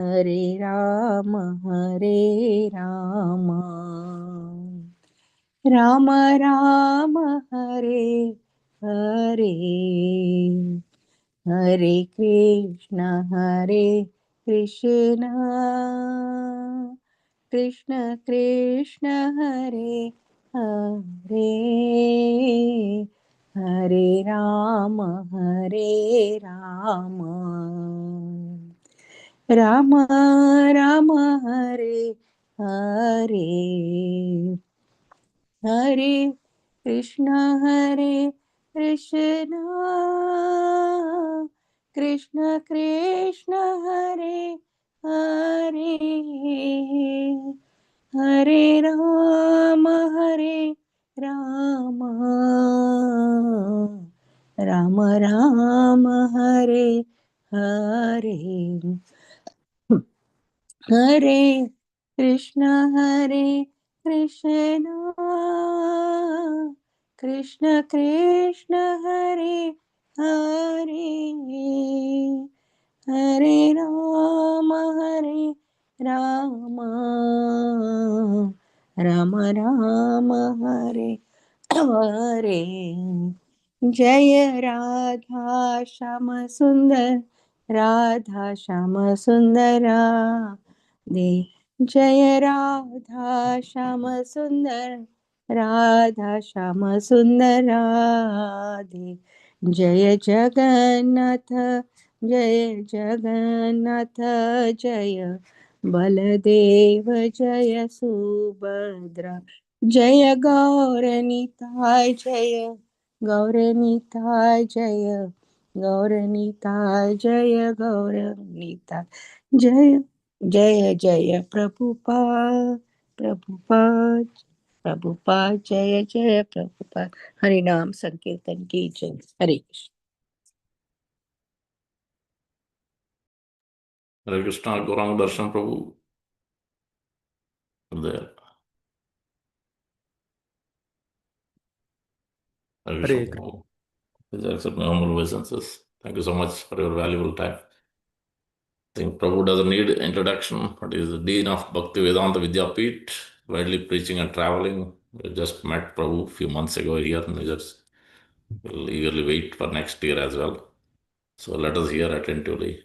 हरे राम राम राम हरे हरे, हरे कृष्ण कृष्ण कृष्ण हरे हरे, हरे राम राम राम हरे हरे, हरे कृष्ण कृष्ण कृष्ण कृष्ण हरे हरे, हरे राम राम राम राम हरे हरे, हरे कृष्ण कृष्ण कृष्ण कृष्ण हरे हरे, हरे राम राम राम राम हरे हरे, जय राधा श्याम सुंदर, राधा श्याम सुंदरा दे, जय राधा श्याम सुंदर, राधा श्याम सुंदर राधे, जय जगन्नाथ जय जगन्नाथ, जय बलदेव जय सुभद्रा, जय गौरनिताय जय गौरनिताय, जय गौरनिताय जय गौरनिताय, जय जय जय प्रभुपाद प्रभुपाद प्रभुपाद, जय जय प्रभुपाद। हरि नाम संकीर्तन की जय। हरे Krishna. Hare Krishna, Gauranga Darshan Prabhu. There. Hare Krishna Prabhu. Please accept my humble obeisances. Thank you so much for your valuable time. I think Prabhu doesn't need introduction, but he is the Dean of Bhakti Vedanta Vidyapeeth, widely preaching and traveling. We just met Prabhu a few months ago here in New Jersey. We'll eagerly wait for next year as well. So let us hear attentively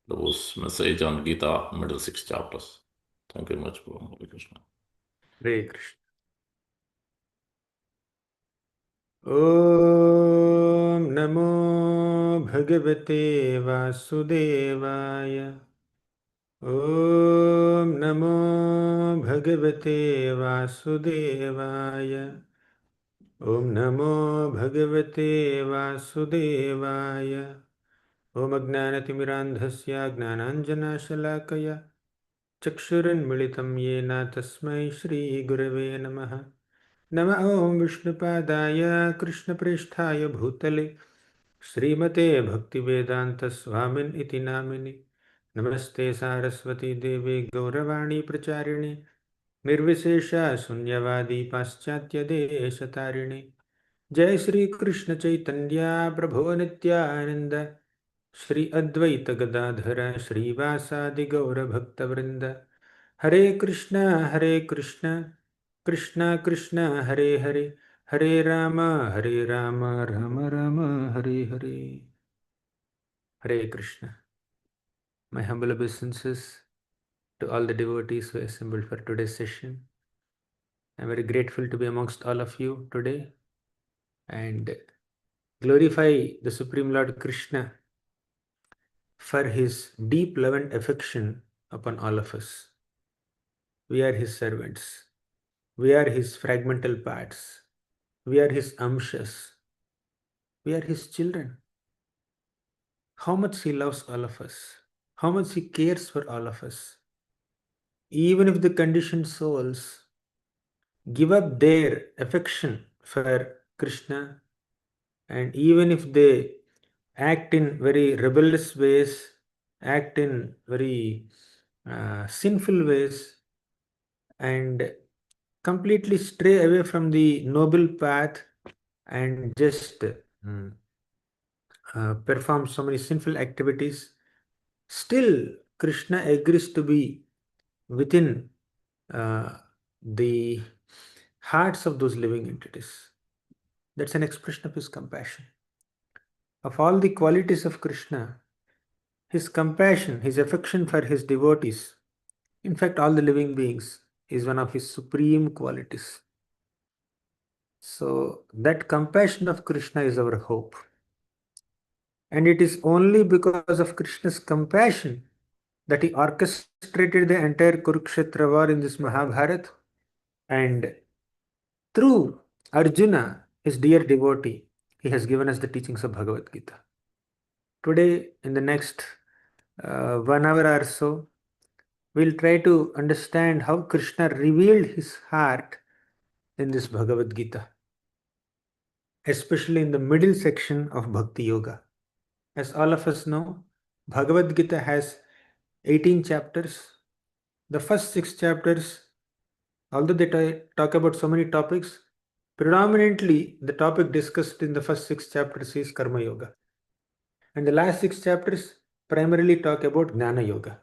Prabhu's message on Gita, middle 6 chapters. Thank you very much, Prabhu. Hare Krishna. Hare Krishna. Om Namo Bhagavate Vasudevaya. Om Namo Bhagavate Vasudevaya. Om Namo Bhagavate Vasudevaya. Om Agnanatimirandhasya Gnananjanashalakaya Chakshuranmilitam Yena Tasmai Shri Gurave Namaha. नमः ॐ विष्णुपादाय कृष्णप्रेष्ठाय भूतले श्रीमते भक्तिवेदान्तस्वामिन् इति नामिनि। नमस्ते सारस्वती देवे गौरवाणी प्रचारिणे निर्विशेषा शून्यवादी पाश्चात्यदेशतारिणे। जय श्री कृष्ण चैतन्य प्रभो नित्यानंद, श्री अद्वैत गदाधर श्रीवासादि गौरभक्तवृंद। हरे कृष्ण कृष्ण कृष्ण हरे हरे, हरे Ram Ram Ram Hare Hare. Hare Krishna. My humble obeisances to all the devotees who assembled for today's session. I am very grateful to be amongst all of you today and glorify the Supreme Lord Krishna for his deep love and affection upon all of us. We are his servants. We are his fragmental parts. We are his amshas. We are his children. How much he loves all of us. How much he cares for all of us. Even if the conditioned souls give up their affection for Krishna, and even if they act in very rebellious ways, act in very sinful ways, and completely stray away from the noble path and just perform so many sinful activities, still Krishna agrees to be within the hearts of those living entities. That's an expression of his compassion. Of all the qualities of Krishna, his compassion, his affection for his devotees, in fact, all the living beings, is one of his supreme qualities. So, that compassion of Krishna is our hope. And it is only because of Krishna's compassion that he orchestrated the entire Kurukshetra war in this Mahabharata. And through Arjuna, his dear devotee, he has given us the teachings of Bhagavad Gita. Today, in the next 1 hour or so, we'll try to understand how Krishna revealed his heart in this Bhagavad Gita, especially in the middle section of Bhakti Yoga. As all of us know, Bhagavad Gita has 18 chapters. The first 6 chapters, although they talk about so many topics, predominantly the topic discussed in the first 6 chapters is Karma Yoga. And the last 6 chapters primarily talk about Jnana Yoga.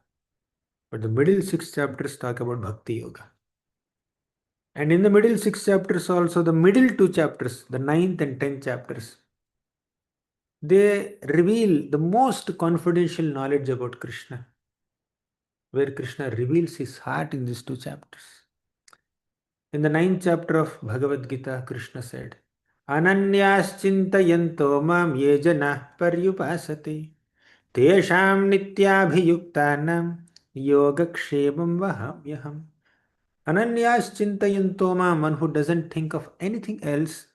But the middle 6 chapters talk about Bhakti Yoga. And in the middle 6 chapters also, the middle 2 chapters, the 9th and 10th chapters, they reveal the most confidential knowledge about Krishna, where Krishna reveals his heart in these 2 chapters. In the 9th chapter of Bhagavad Gita, Krishna said, Ananyaschintayanto mam ye janah paryupasate tesham nityabhiyuktanam yogakshemam vahamyaham. Ananyaschintayanto mam, one who doesn't think of anything else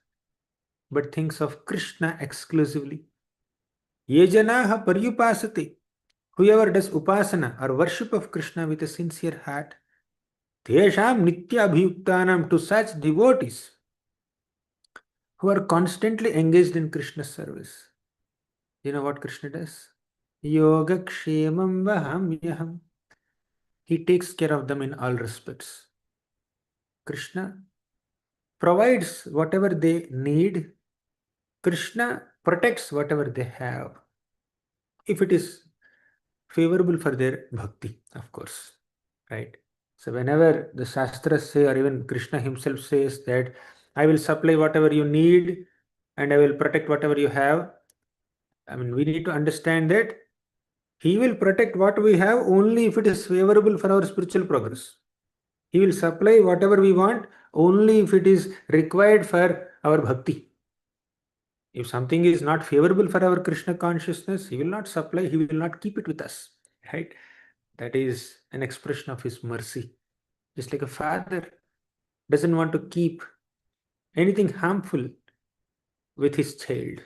but thinks of Krishna exclusively. Ye janah paryupasate, whoever does upasana or worship of Krishna with a sincere heart, tesham nityabhiyuktanam, to such devotees who are constantly engaged in Krishna's service. You know what Krishna does? Yoga kshemam vahamyaham. He takes care of them in all respects. Krishna provides whatever they need. Krishna protects whatever they have, if it is favorable for their bhakti, of course. Right? So whenever the Shastras say, or even Krishna himself says that I will supply whatever you need and I will protect whatever you have, I mean, we need to understand that he will protect what we have only if it is favorable for our spiritual progress. He will supply whatever we want only if it is required for our bhakti. If something is not favorable for our Krishna consciousness, he will not supply, he will not keep it with us. Right? That is an expression of his mercy. Just like a father doesn't want to keep anything harmful with his child.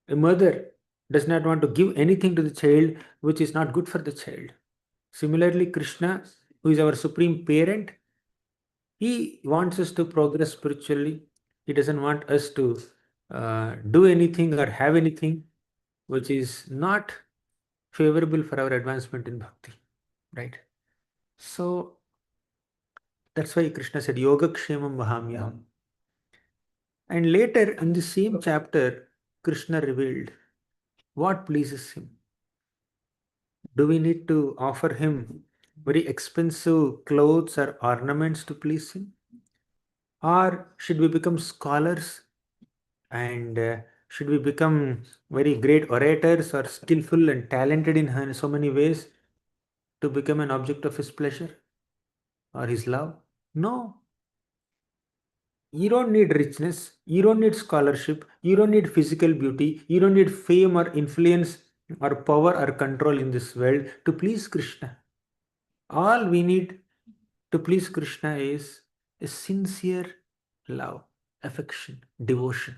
A mother does not want to give anything to the child which is not good for the child. Similarly, Krishna, who is our supreme parent, he wants us to progress spiritually. He doesn't want us to do anything or have anything which is not favorable for our advancement in bhakti. Right? So that's why Krishna said, Yoga Kshemam Vahamyaham. And later in the same chapter, Krishna revealed what pleases him. Do we need to offer him very expensive clothes or ornaments to please him? Or should we become scholars and should we become very great orators or skillful and talented in so many ways to become an object of his pleasure or his love? No. You don't need richness, you don't need scholarship, you don't need physical beauty, you don't need fame or influence or power or control in this world to please Krishna. All we need to please Krishna is a sincere love, affection, devotion.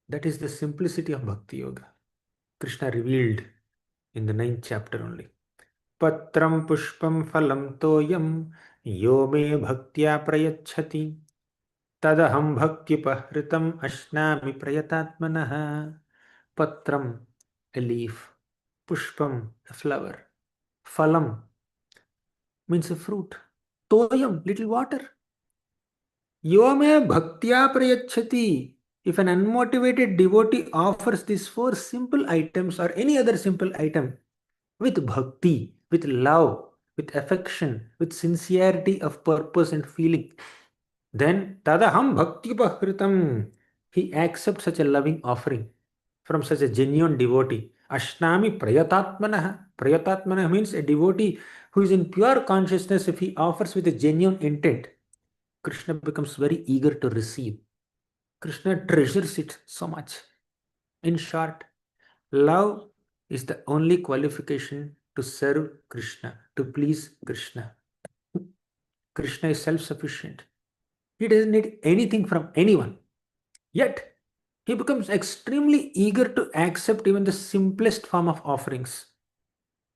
That is the simplicity of Bhakti Yoga. Krishna revealed in the 9th chapter only. Patram pushpam phalam toyam yo me bhaktya prayachati tadaham bhaktipahritam ashnami prayatatmanaha. Patram, a leaf. Pushpam, a flower. Phalam means a fruit. Toyam, little water. Yome bhaktya prayachati. If an unmotivated devotee offers these 4 simple items or any other simple item, with bhakti, with love, with affection, with sincerity of purpose and feeling, then tadaham bhakti bahritam. He accepts such a loving offering from such a genuine devotee. Ashnami prayatatmanah. Prayatatmanah means a devotee who is in pure consciousness. If he offers with a genuine intent, Krishna becomes very eager to receive. Krishna treasures it so much. In short, love is the only qualification to serve Krishna, to please Krishna. Krishna is self sufficient. He doesn't need anything from anyone. Yet, he becomes extremely eager to accept even the simplest form of offerings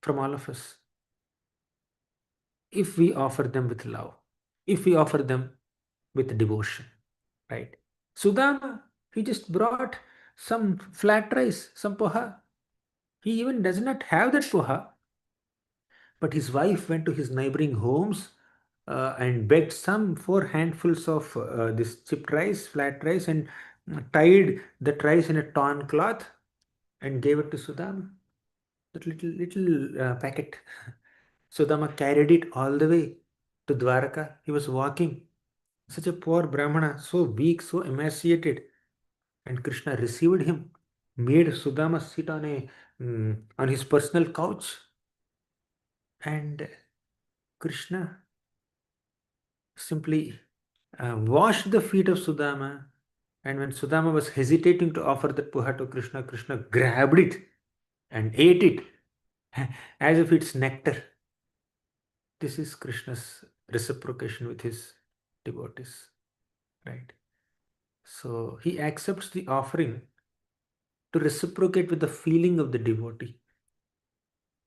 from all of us if we offer them with love, if we offer them with devotion, right? Sudama, he just brought some flat rice, some poha. He even does not have that poha, but his wife went to his neighboring homes and begged some 4 handfuls of this chipped rice, flat rice, and tied that rice in a torn cloth and gave it to Sudama. That little packet. Sudama carried it all the way to Dwaraka. He was walking. Such a poor Brahmana, so weak, so emaciated. And Krishna received him, made Sudama sit on his personal couch. And Krishna simply washed the feet of Sudama. And when Sudama was hesitating to offer the puha to Krishna, Krishna grabbed it and ate it as if it's nectar. This is Krishna's reciprocation with his devotees, right? So he accepts the offering to reciprocate with the feeling of the devotee.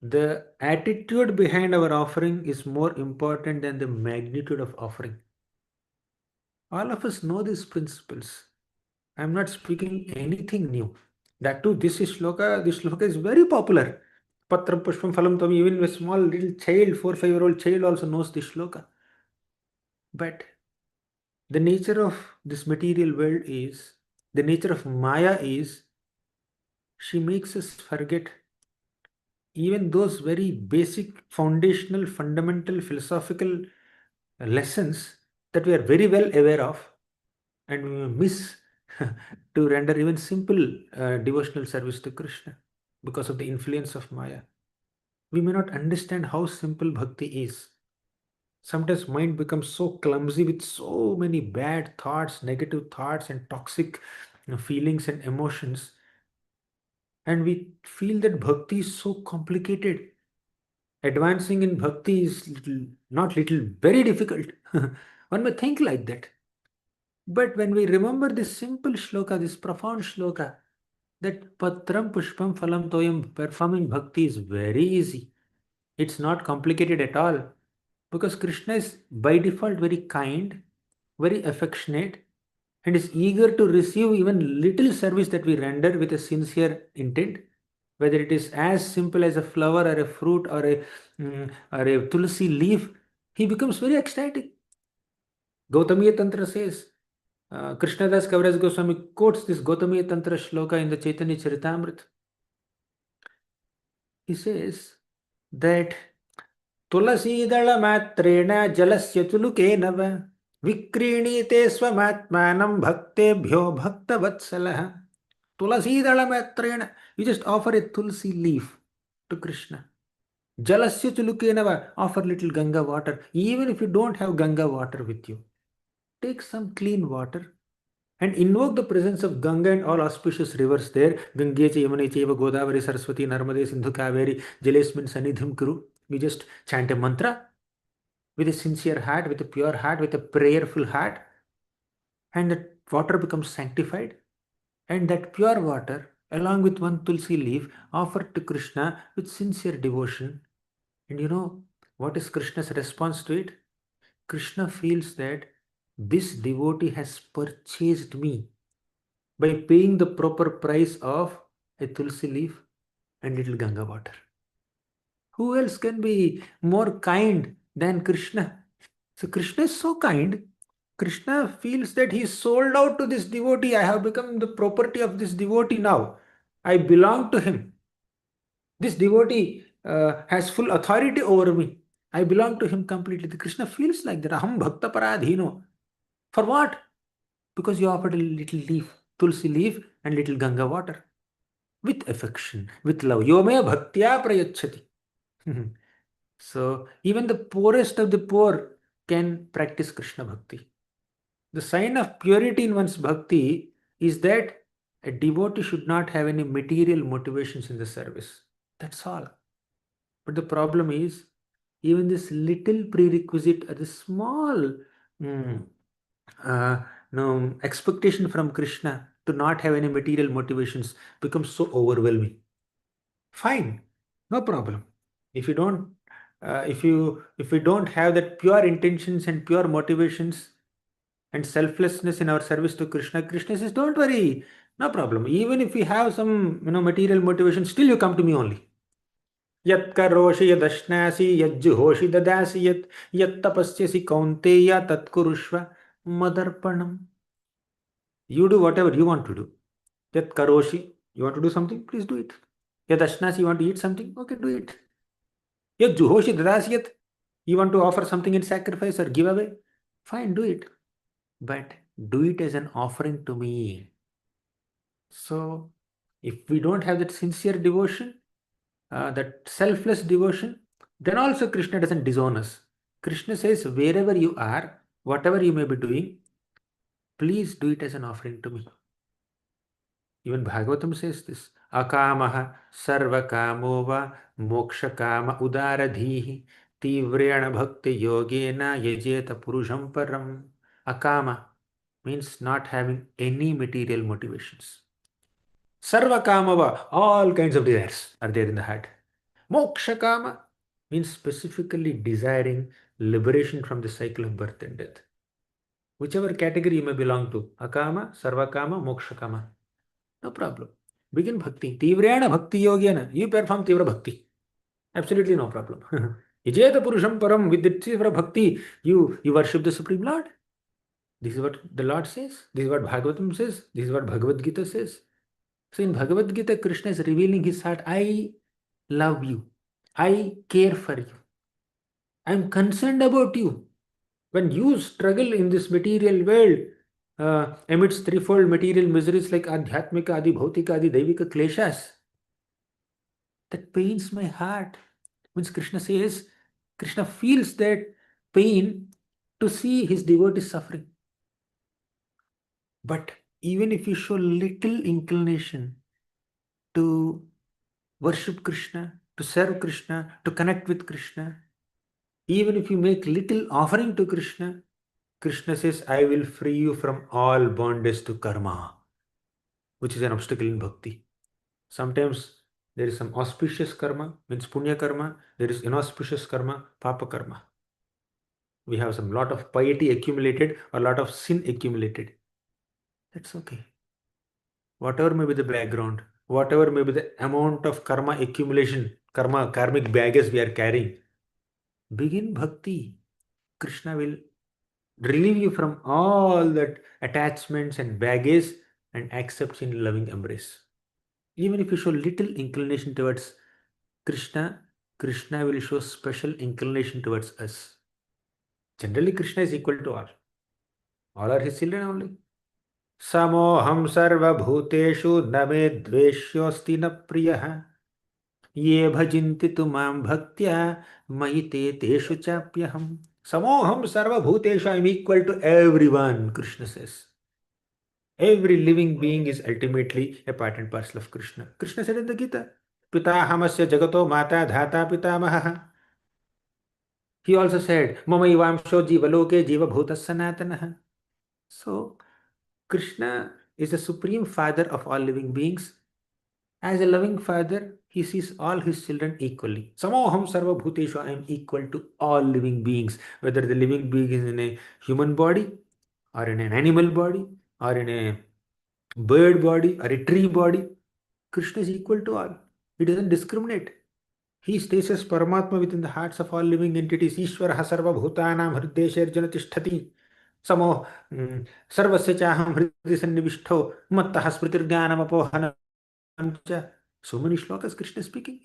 The attitude behind our offering is more important than the magnitude of offering. All of us know these principles. I am not speaking anything new. That too, this shloka is very popular. Patram Pushpam Phalam Tam, even a small little child, 4 5 year old child also knows this shloka. But the nature of this material world is, the nature of Maya is, she makes us forget even those very basic, foundational, fundamental, philosophical lessons that we are very well aware of, and we miss to render even simple devotional service to Krishna because of the influence of Maya. We may not understand how simple bhakti is. Sometimes mind becomes so clumsy with so many bad thoughts, negative thoughts, and toxic feelings and emotions, and we feel that bhakti is so complicated. Advancing in bhakti is very difficult. One may think like that. But when we remember this simple shloka, this profound shloka, that patram pushpam phalam toyam, performing bhakti is very easy. It's not complicated at all. Because Krishna is by default very kind, very affectionate, and is eager to receive even little service that we render with a sincere intent, whether it is as simple as a flower or a fruit or a tulsi leaf. He becomes very ecstatic. Gautamiya Tantra says, Krishnadas Kaviraj Goswami quotes this Gautamiya Tantra shloka in the Chaitanya Charitamrita. He says that तुलसीदलमात्रेण जलस्य चुलुकेन वा विक्रीणीते स्वमात्मानं भक्तेभ्यो भक्तवत्सलः. Tulasidalamaitrena. You just offer a tulsi leaf to Krishna. Jalasya chulukena va. Offer little Ganga water. Even if you don't have Ganga water with you, take some clean water and invoke the presence of Ganga and all auspicious rivers there. Gange cha Yamune chaiva Godavari Saraswati Narmade Sindhu Kaveri Jalesmin Sanidhim Kuru. We just chant a mantra with a sincere heart, with a pure heart, with a prayerful heart, and that water becomes sanctified. And that pure water, along with one tulsi leaf, offered to Krishna with sincere devotion. And you know what is Krishna's response to it? Krishna feels that this devotee has purchased me by paying the proper price of a tulsi leaf and little Ganga water. Who else can be more kind than Krishna? So Krishna is so kind. Krishna feels that he is sold out to this devotee. I have become the property of this devotee now. I belong to him. This devotee has full authority over me. I belong to him completely. The Krishna feels like that. Aham bhakta paradhino. For what? Because you offered a little leaf, tulsi leaf and little Ganga water. With affection, with love. Yome bhaktya prayachati. So even the poorest of the poor can practice Krishna bhakti. The sign of purity in one's bhakti is that a devotee should not have any material motivations in the service. That's all. But the problem is, even this little prerequisite or the small mm, uh, no, expectation from Krishna to not have any material motivations becomes so overwhelming. Fine, no problem. If you don't, if we don't have that pure intentions and pure motivations and selflessness in our service to Krishna, Krishna says, "Don't worry, no problem. Even if we have some material motivation, still you come to me only." यत् करोषि यदश्नासि यज्जुहोषि ददासि यत् तपस्यसि कौन्तेय तत् कुरुष्व मदर्पणम्. You do whatever you want to do. Yat karoshi, you want to do something, please do it. Yat ashnasi, you want to eat something, okay, do it. Yat juhoshi dadasiyat, you want to offer something in sacrifice or give away, fine, do it. But do it as an offering to me. So, if we don't have that sincere devotion, that selfless devotion, then also Krishna doesn't disown us. Krishna says, wherever you are, whatever you may be doing, please do it as an offering to me. Even Bhagavatam says this. Akamaha sarvakamo va mokshakama udaradhihi tivrena bhakti yogena yajeta purusham param. Akama means not having any material motivations. Sarvakamava, all kinds of desires are there in the heart. Mokshakama means specifically desiring liberation from the cycle of birth and death. Whichever category you may belong to, Akama, Sarvakama, Mokshakama, no problem. Begin bhakti. Tivrena bhakti yogena. You perform tivra bhakti. Absolutely no problem. Ijeta purusham param. With the tivra bhakti, you worship the Supreme Lord. This is what the Lord says. This is what Bhagavatam says. This is what Bhagavad Gita says. So in Bhagavad Gita, Krishna is revealing his heart. I love you. I care for you. I am concerned about you. When you struggle in this material world, amidst threefold material miseries like Adhyatmika, Adi Bhautika, Adi Daivika Kleshas, that pains my heart. Means Krishna says, Krishna feels that pain to see his devotees suffering. But even if you show little inclination to worship Krishna, to serve Krishna, to connect with Krishna, even if you make little offering to Krishna, Krishna says, I will free you from all bondage to karma, which is an obstacle in bhakti. Sometimes there is some auspicious karma, means punya karma, there is inauspicious karma, papa karma. We have some lot of piety accumulated or lot of sin accumulated. That's okay. Whatever may be the background, whatever may be the amount of karma accumulation, karmic baggage we are carrying, begin bhakti. Krishna will relieve you from all that attachments and baggage and accepts in loving embrace. Even if you show little inclination towards Krishna, Krishna will show special inclination towards us. Generally, Krishna is equal to all. All are his children only. Samoham sarva bhuteshu name dveshyosti na priyaha ye bhajanti tumam bhaktya mahite teshu chapyaham. Samoham sarva bhuteshu, I am equal to everyone, Krishna says. Every living being is ultimately a part and parcel of Krishna. Krishna said in the Gita, Pitahamasya jagato mata dhata pitamaha. He also said, Mama ivamsho jiva loke jiva bhutas sanatanaha. So, Krishna is the supreme father of all living beings. As a loving father, he sees all his children equally. Samoham sarva bhuteshu, I am equal to all living beings, whether the living being is in a human body, or in an animal body, or in a bird body, or a tree body. Krishna is equal to all. He doesn't discriminate. He stays as Paramatma within the hearts of all living entities. Ishvaraha sarva bhutanam hridesher janatishthati. Samo sarvasya chaham hridi sannivishto mattaha smritirjnanam apohanam cha. So many shlokas Krishna is speaking.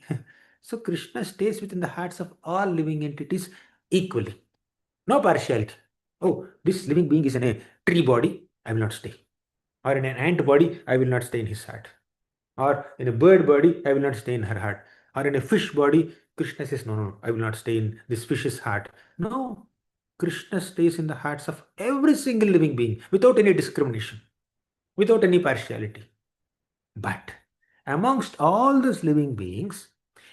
So Krishna stays within the hearts of all living entities equally. No partiality. Oh, this living being is in a tree body, I will not stay. Or in an ant body, I will not stay in his heart. Or in a bird body, I will not stay in her heart. Or in a fish body, Krishna says, no, no, I will not stay in this fish's heart. No, Krishna stays in the hearts of every single living being without any discrimination, without any partiality. But amongst all those living beings,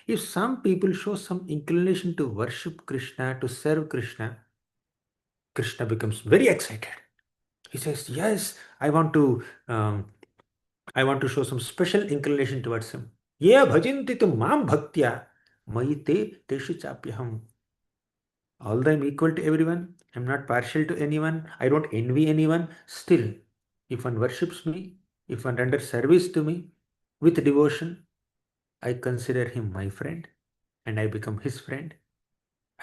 if some people show some inclination to worship Krishna, to serve Krishna, Krishna becomes very excited. He says, yes, I want to show some special inclination towards him. Ye bhajanti tu mam bhaktya maite teshu chapyaham. Although I'm equal to everyone, I'm not partial to anyone, I don't envy anyone, still, if one worships me, if one renders service to me with devotion, I consider him my friend and I become his friend,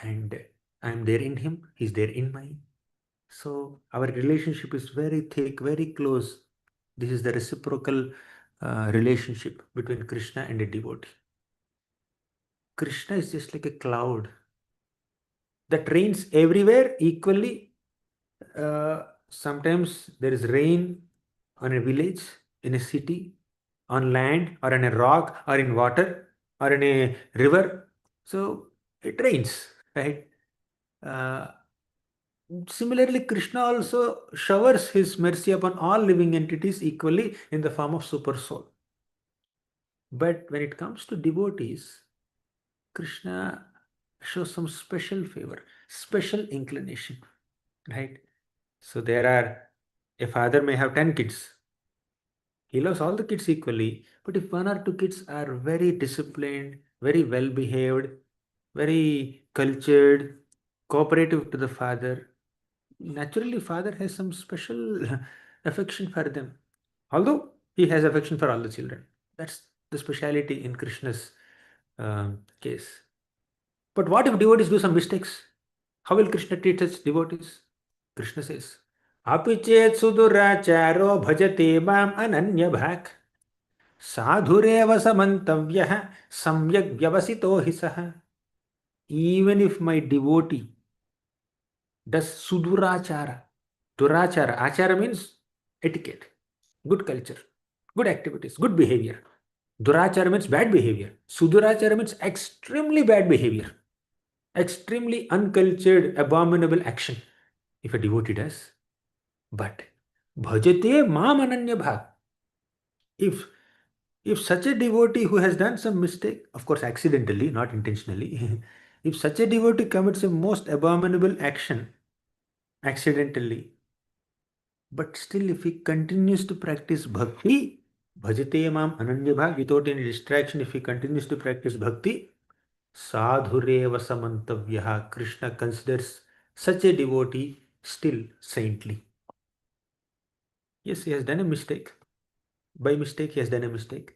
and I'm there in him, he's there in mine. So our relationship is very thick, very close. This is the reciprocal relationship between Krishna and a devotee. Krishna is just like a cloud that rains everywhere equally. Sometimes there is rain on a village, in a city, on land, or on a rock, or in water, or in a river. So it rains, right? Uh, Similarly, Krishna also showers his mercy upon all living entities equally in the form of super soul. But when it comes to devotees, Krishna shows some special favor, special inclination, right? So a father may have 10 kids. He loves all the kids equally, but if one or two kids are very disciplined, very well behaved, very cultured, cooperative to the father, naturally father has some special affection for them. Although he has affection for all the children. That's the speciality in Krishna's case. But what if devotees do some mistakes? How will Krishna treat such devotees? Krishna says, Api chet suduracharo bhajate mam ananya bhak sadhureva samantavyah samyak vyavasito hisaha. Even if my devotee does sudurachara, durachara, achara means etiquette, good culture, good activities, good behavior. Durachara means bad behavior. Sudurachara means extremely bad behavior, extremely uncultured, abominable action. If a devotee does, but bhajate mam ananya bhag. If if such a devotee who has done some mistake, of course accidentally, not intentionally, if such a devotee commits a most abominable action accidentally, but still if he continues to practice bhakti, bhajate mam ananya bhag, without any distraction, if he continues to practice bhakti, sadhureva samantavyaha, Krishna considers such a devotee still saintly. Yes, he has done a mistake. By mistake, he has done a mistake.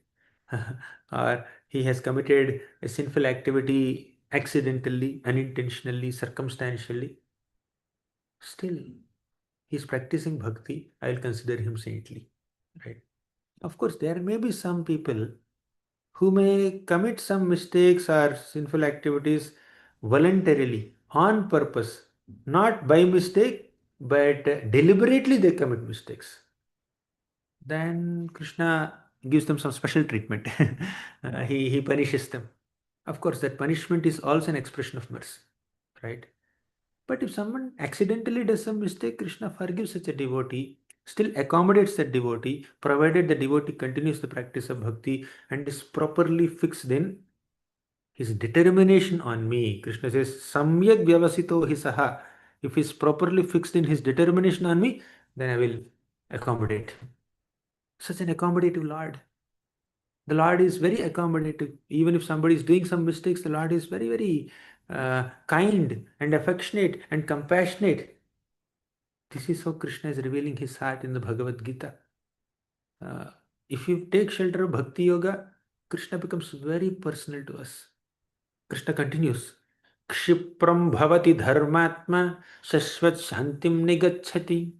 Or he has committed a sinful activity accidentally, unintentionally, circumstantially. Still, he is practicing bhakti. I'll consider him saintly. Right? Of course, there may be some people who may commit some mistakes or sinful activities voluntarily, on purpose, not by mistake, but deliberately they commit mistakes. Then Krishna gives them some special treatment. He punishes them. Of course, that punishment is also an expression of mercy, right? But if someone accidentally does some mistake, Krishna forgives such a devotee, still accommodates that devotee, provided the devotee continues the practice of bhakti and is properly fixed in his determination on me. Krishna says, Samyak vyavasito hisaha. If he is properly fixed in his determination on me, then I will accommodate. Such an accommodative Lord. The Lord is very accommodative. Even if somebody is doing some mistakes, the Lord is very, very kind and affectionate and compassionate. This is how Krishna is revealing his heart in the Bhagavad Gita. If you take shelter of Bhakti Yoga, Krishna becomes very personal to us. Krishna continues, Kshipram bhavati dharmatma shashvat shantim nigacchati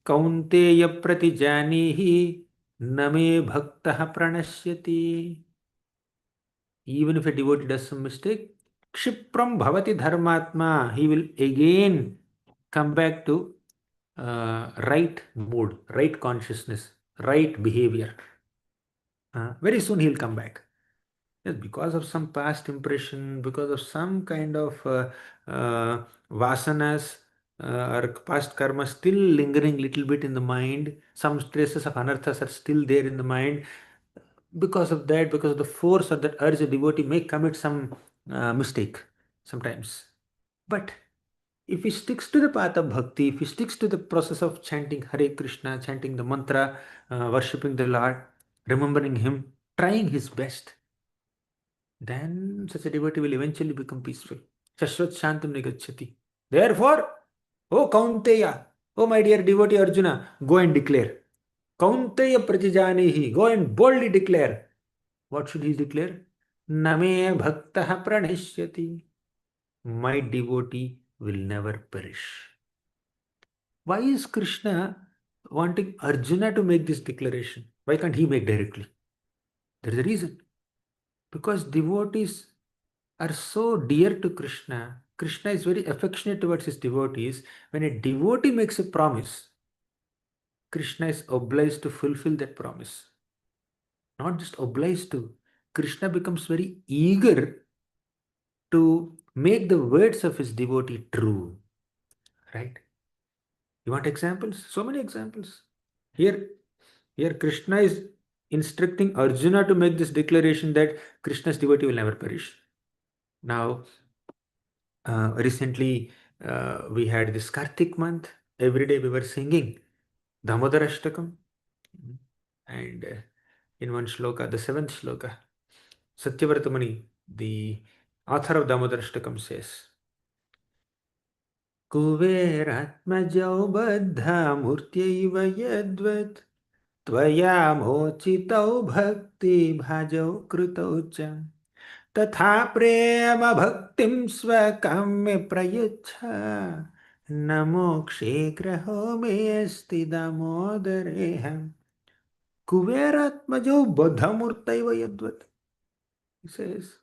kaunteya pratijanihi name bhaktah pranashyati. Even if a devotee does some mistake, Kshipram Bhavati Dharmatma, he will again come back to right mood, right consciousness, right behavior. Very soon he'll come back. Yes, because of some past impression, because of some kind of vasanas or past karma still lingering little bit in the mind, some traces of anarthas are still there in the mind. Because of that, because of the force or that urge, a devotee may commit some mistake sometimes. But if he sticks to the path of bhakti, if he sticks to the process of chanting Hare Krishna, chanting the mantra, worshipping the Lord, remembering Him, trying his best, then such a devotee will eventually become peaceful. Shashvat Shantam Nigachati. Therefore, O Kaunteya, O my dear devotee Arjuna, go and declare. Kaunteya Pratijanehi, go and boldly declare. What should he declare? Name Bhaktaha Pranishyati. My devotee will never perish. Why is Krishna wanting Arjuna to make this declaration? Why can't he make directly? There is a reason. Because devotees are so dear to Krishna. Krishna is very affectionate towards his devotees. When a devotee makes a promise, Krishna is obliged to fulfill that promise. Not just obliged to. Krishna becomes very eager to make the words of his devotee true. Right? You want examples? So many examples. Here Krishna is instructing Arjuna to make this declaration that Krishna's devotee will never perish. Now, recently we had this Kartik month. Every day we were singing Damodar Ashtakam. And in one shloka, the seventh shloka, Satyavratamani, the author of Damodar Ashtakam, says, Kuveratmajau baddha murtyaiva yadvat tvaya mochitau bhakti bhajau krutau cha तथा प्रेम भक्तिं स्वकाम्य प्रयुच्छ न मोक्षे ग्रहो मे अस्ति दामोदरेऽहम् कुबेरात्मजो बद्धमूर्तैव यद्वत्. He says,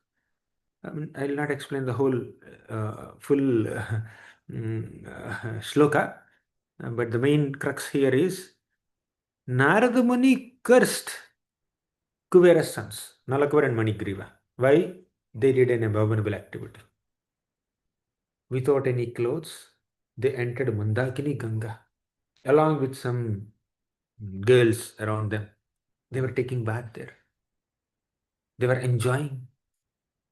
I mean, I will not explain the whole full shloka, but the main crux here is Narada Muni cursed Kubera's sons, Nalakvar and Manigriva. Why? They did an abominable activity. Without any clothes, they entered Mandakini Ganga along with some girls around them. They were taking bath there. They were enjoying.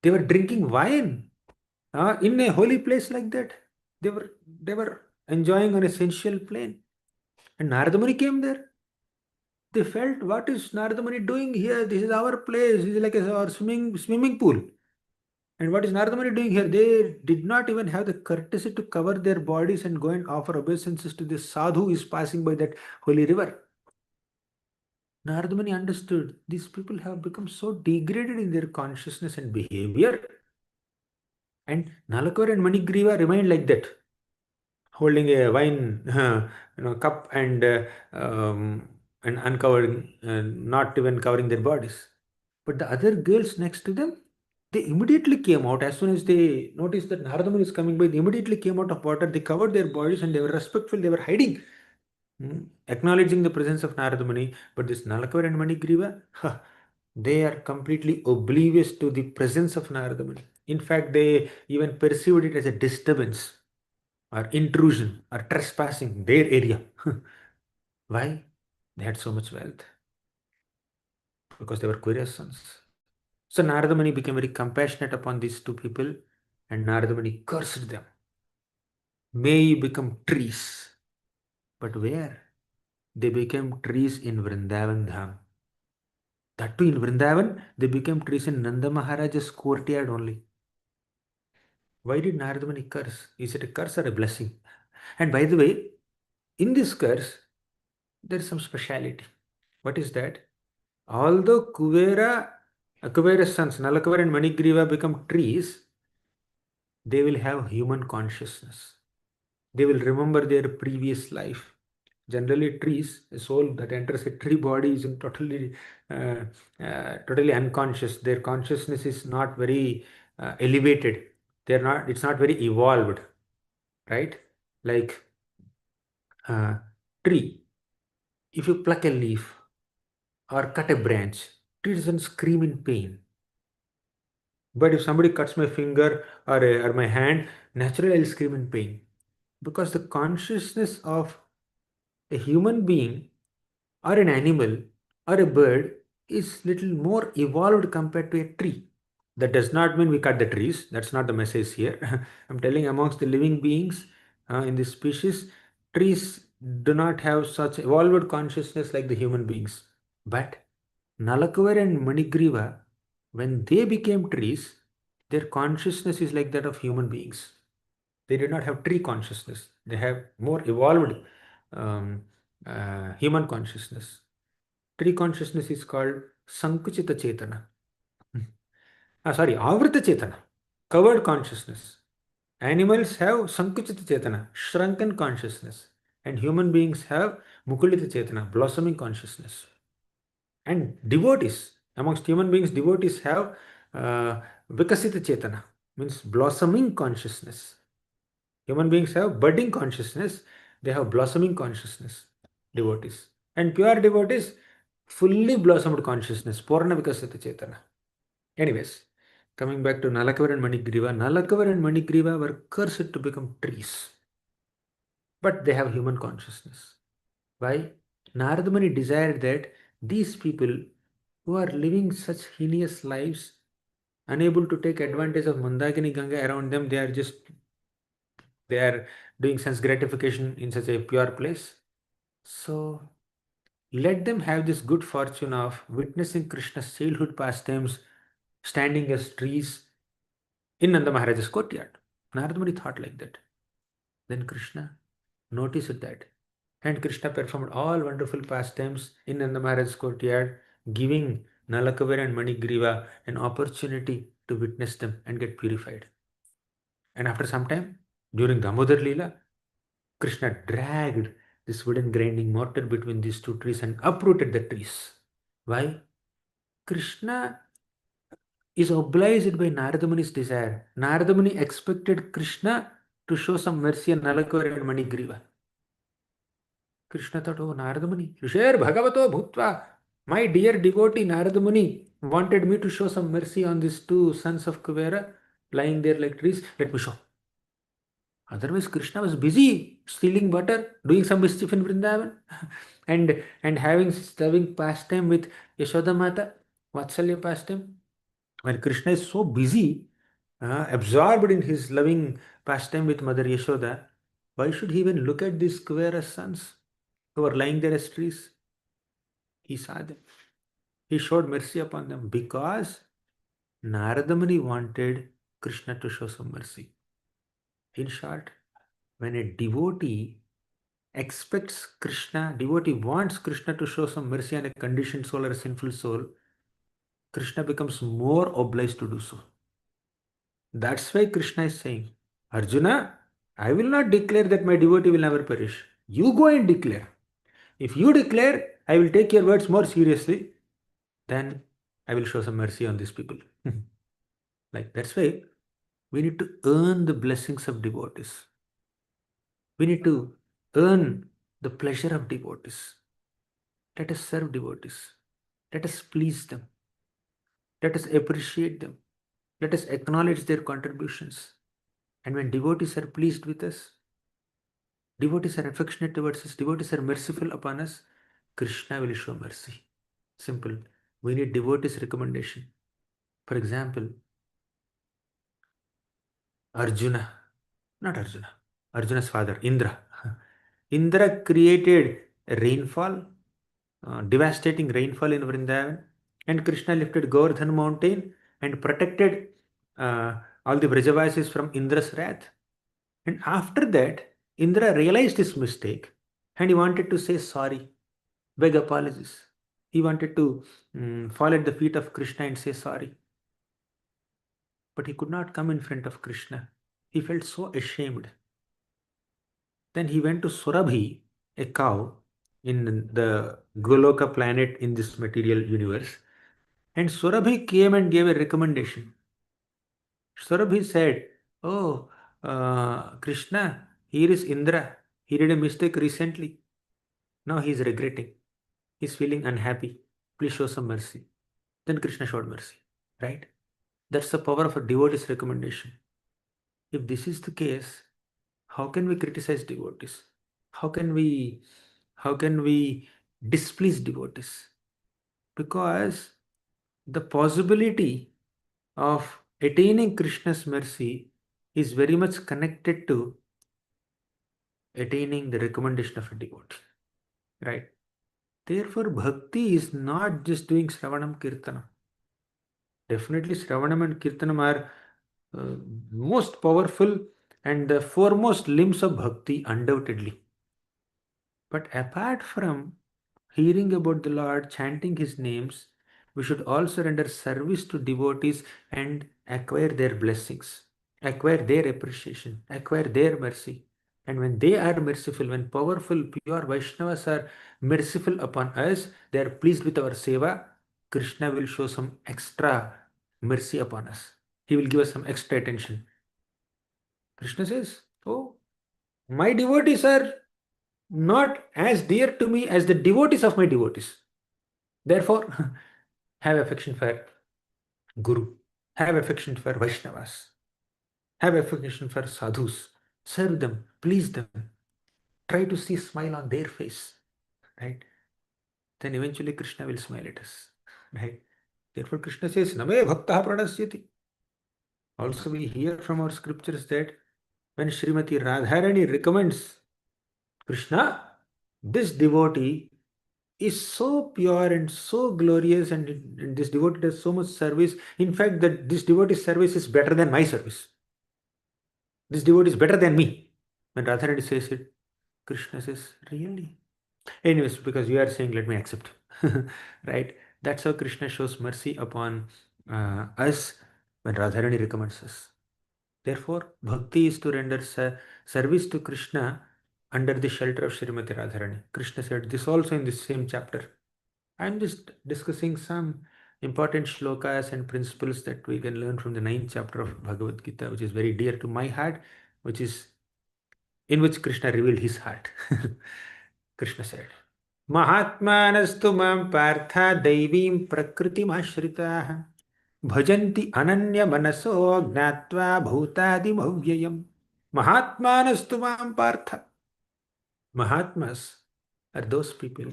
They were drinking wine in a holy place like that. They were enjoying on a sensual plane. And Narada Muni came there. They felt, what is Narada Muni doing here? This is our place. This is like our swimming pool. And what is Narada Muni doing here? They did not even have the courtesy to cover their bodies and go and offer obeisances to this sadhu who is passing by that holy river. Narada Muni understood these people have become so degraded in their consciousness and behavior. And Nalakvar and Manigriva remained like that, holding a wine cup and uncovering, not even covering their bodies. But the other girls next to them, they immediately came out. As soon as they noticed that Narada Muni is coming by, they immediately came out of water. They covered their bodies and they were respectful. They were hiding, acknowledging the presence of Narada Muni. But this Nalakvar and Manigriva, they are completely oblivious to the presence of Narada Muni. In fact, they even perceived it as a disturbance or intrusion or trespassing their area. Why? They had so much wealth. Because they were curious sons. So Narada Muni became very compassionate upon these two people and Narada Muni cursed them. May you become trees. But where? They became trees in Vrindavan Dham. That too in Vrindavan, they became trees in Nanda Maharaja's courtyard only. Why did Narada Muni curse? Is it a curse or a blessing? And by the way, in this curse, there is some speciality. What is that? Although Kuvera's sons, Nalakvar and Manigriva become trees, they will have human consciousness. They will remember their previous life. Generally, trees, a soul that enters a tree body is totally unconscious. Their consciousness is not very elevated. They're not. It's not very evolved, right? Like tree. If you pluck a leaf or cut a branch, tree doesn't scream in pain. But if somebody cuts my finger or my hand, naturally I'll scream in pain, because the consciousness of a human being or an animal or a bird is little more evolved compared to a tree. That does not mean we cut the trees. That's not the message here. I'm telling, amongst the living beings in this species, trees do not have such evolved consciousness like the human beings. But Nalakavar and Manigriva, when they became trees, their consciousness is like that of human beings. They did not have tree consciousness. They have more evolved um, human consciousness. Tree consciousness is called Sankuchita Chetana. Avrita Chetana, covered consciousness. Animals have Sankuchita Chetana, shrunken consciousness. And human beings have Mukulita Chetana, blossoming consciousness. And devotees, amongst human beings, devotees have Vikasita Chetana, means blossoming consciousness. Human beings have budding consciousness, they have blossoming consciousness, devotees. And pure devotees, fully blossomed consciousness, Purna Vikasita Chetana. Anyways, coming back to Nalakavar and Nalakavar and Manigriva were cursed to become trees. But they have human consciousness. Why? Narada Muni desired that these people who are living such heinous lives, unable to take advantage of Mandakini Ganga around them, they are doing sense gratification in such a pure place. So let them have this good fortune of witnessing Krishna's childhood pastimes, standing as trees in Nanda Maharaja's courtyard. Narada Muni thought like that. Then Krishna noticed that. And Krishna performed all wonderful pastimes in Nanda Maharaj's courtyard, giving Nalakavar and Manigriva an opportunity to witness them and get purified. And after some time, during Damodar Leela, Krishna dragged this wooden grinding mortar between these two trees and uprooted the trees. Why? Krishna is obliged by Narada Muni's desire. Narada Muni expected Krishna to show some mercy on Nalakavar and Manigriva. Krishna thought, oh, Narada Muni, Rishir Bhagavato Bhutva, my dear devotee Narada Muni wanted me to show some mercy on these two sons of Kuvera lying there like trees. Let me show. Otherwise, Krishna was busy stealing butter, doing some mischief in Vrindavan, and having pastime with Yashoda Mata, Vatsalya pastime. When Krishna is so busy, absorbed in his loving pastime with Mother Yashoda, why should he even look at these Kuvera sons who were lying there as trees? He saw them. He showed mercy upon them because Narada Muni wanted Krishna to show some mercy. In short, when a devotee wants Krishna to show some mercy on a conditioned soul or a sinful soul, Krishna becomes more obliged to do so. That's why Krishna is saying, Arjuna, I will not declare that my devotee will never perish. You go and declare. If you declare, I will take your words more seriously, then I will show some mercy on these people. Like that's why we need to earn the blessings of devotees. We need to earn the pleasure of devotees. Let us serve devotees. Let us please them. Let us appreciate them. Let us acknowledge their contributions. And when devotees are pleased with us, devotees are affectionate towards us, devotees are merciful upon us, Krishna will show mercy. Simple. We need devotees' recommendation. For example, Arjuna, not Arjuna, Arjuna's father, Indra. Indra created rainfall, devastating rainfall in Vrindavan, and Krishna lifted Govardhan mountain and protected all the Brajavasis from Indra's wrath. And after that, Indra realized his mistake and he wanted to say sorry, beg apologies. He wanted to fall at the feet of Krishna and say sorry. But he could not come in front of Krishna. He felt so ashamed. Then he went to Surabhi a cow in the Goloka planet in this material universe. And Surabhi came and gave a recommendation. Surabhi said, "Oh, Krishna, here is Indra. He did a mistake recently. Now he is regretting. He is feeling unhappy. Please show some mercy." Then Krishna showed mercy. Right? That's the power of a devotee's recommendation. If this is the case, how can we criticize devotees? How can we displease devotees? Because the possibility of attaining Krishna's mercy is very much connected to attaining the recommendation of a devotee. Right? Therefore, bhakti is not just doing Shravanam Kirtanam. Definitely, Shravanam and Kirtanam are most powerful and the foremost limbs of bhakti, undoubtedly. But apart from hearing about the Lord, chanting His names, we should also render service to devotees and acquire their blessings, acquire their appreciation, acquire their mercy. And when they are merciful, when powerful, pure Vaishnavas are merciful upon us, they are pleased with our seva, Krishna will show some extra mercy upon us. He will give us some extra attention. Krishna says, "Oh, my devotees are not as dear to me as the devotees of my devotees. Therefore, have affection for Guru, have affection for Vaishnavas, have affection for sadhus, serve them, please them, try to see smile on their face, right? Then eventually Krishna will smile at us, right? Therefore, Krishna says, Name Bhakta Pradasyati. Also, we hear from our scriptures that when Srimati Radharani recommends Krishna, this devotee is so pure and so glorious, and this devotee does so much service. In fact, that this devotee's service is better than my service. This devotee is better than me. When Radharani says it, Krishna says, really? Anyways, because you are saying, let me accept. Right? That's how Krishna shows mercy upon us when Radharani recommends us. Therefore, bhakti is to render service to Krishna under the shelter of Srimati Radharani. Krishna said this also in the same chapter. I'm just discussing some important shlokas and principles that we can learn from the 9th chapter of Bhagavad Gita, which is very dear to my heart, which is in which Krishna revealed his heart. Krishna said, Mahatmanastu mam partha daivim prakritim ashritaha bhajanti ananya manaso gnatva bhutadim avyayam. Mahatmanastu mam partha. Mahatmas are those people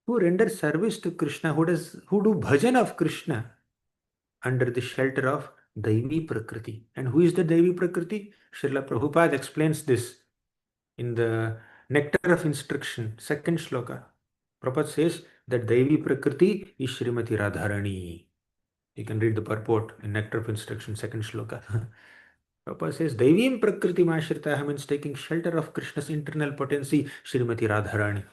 who render service to Krishna, who do bhajan of Krishna under the shelter of Daivi Prakriti. And who is the Daivi Prakriti? Srila Prabhupada explains this in the Nectar of Instruction, second shloka. Prabhupada says that Daivi Prakriti is Srimati Radharani. You can read the purport in Nectar of Instruction, second shloka. Prabhupada says Daivim Prakriti Mashritaha means taking shelter of Krishna's internal potency, Srimati Radharani.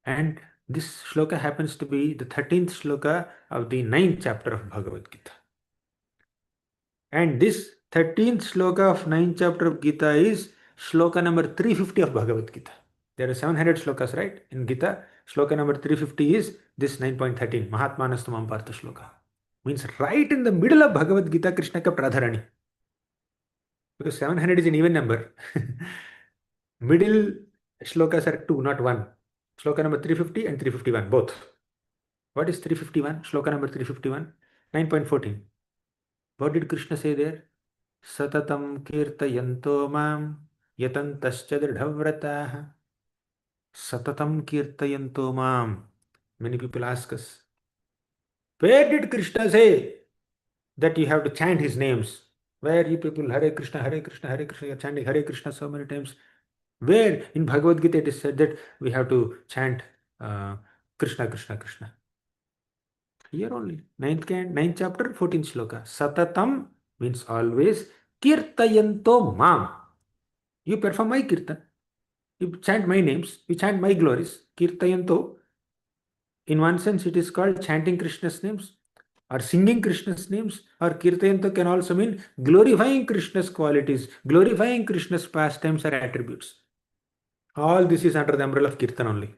And this shloka happens to be the 13th shloka of the 9th chapter of Bhagavad Gita. And this 13th shloka of 9th chapter of Gita is shloka number 350 of Bhagavad Gita. There are 700 shlokas, right? In Gita, shloka number 350 is this 9.13, Mahatmanastamam Partha shloka. Means right in the middle of Bhagavad Gita, Krishna kept Radharani. Because 700 is an even number. Middle shlokas are 2, not 1. Shloka number 350 and 351, both. What is 351? Shloka number 351, 9.14. What did Krishna say there? Satatam kirtayanto mam yatantascha dridhavrataha. Satatam kirtayanto mam. Many people ask us, where did Krishna say that you have to chant his names? Where you people, Hare Krishna, Hare Krishna, Hare Krishna, you are chanting Hare Krishna so many times. Where in Bhagavad Gita it is said that we have to chant Krishna, Krishna, Krishna? Here only, 9th chapter, 14th shloka. Satatam means always. Kirtayanto mam. You perform my kirtan. You chant my names. You chant my glories. Kirtayanto. In one sense, it is called chanting Krishna's names or singing Krishna's names. Or Kirtayanto can also mean glorifying Krishna's qualities, glorifying Krishna's pastimes or attributes. All this is under the umbrella of Kirtan only.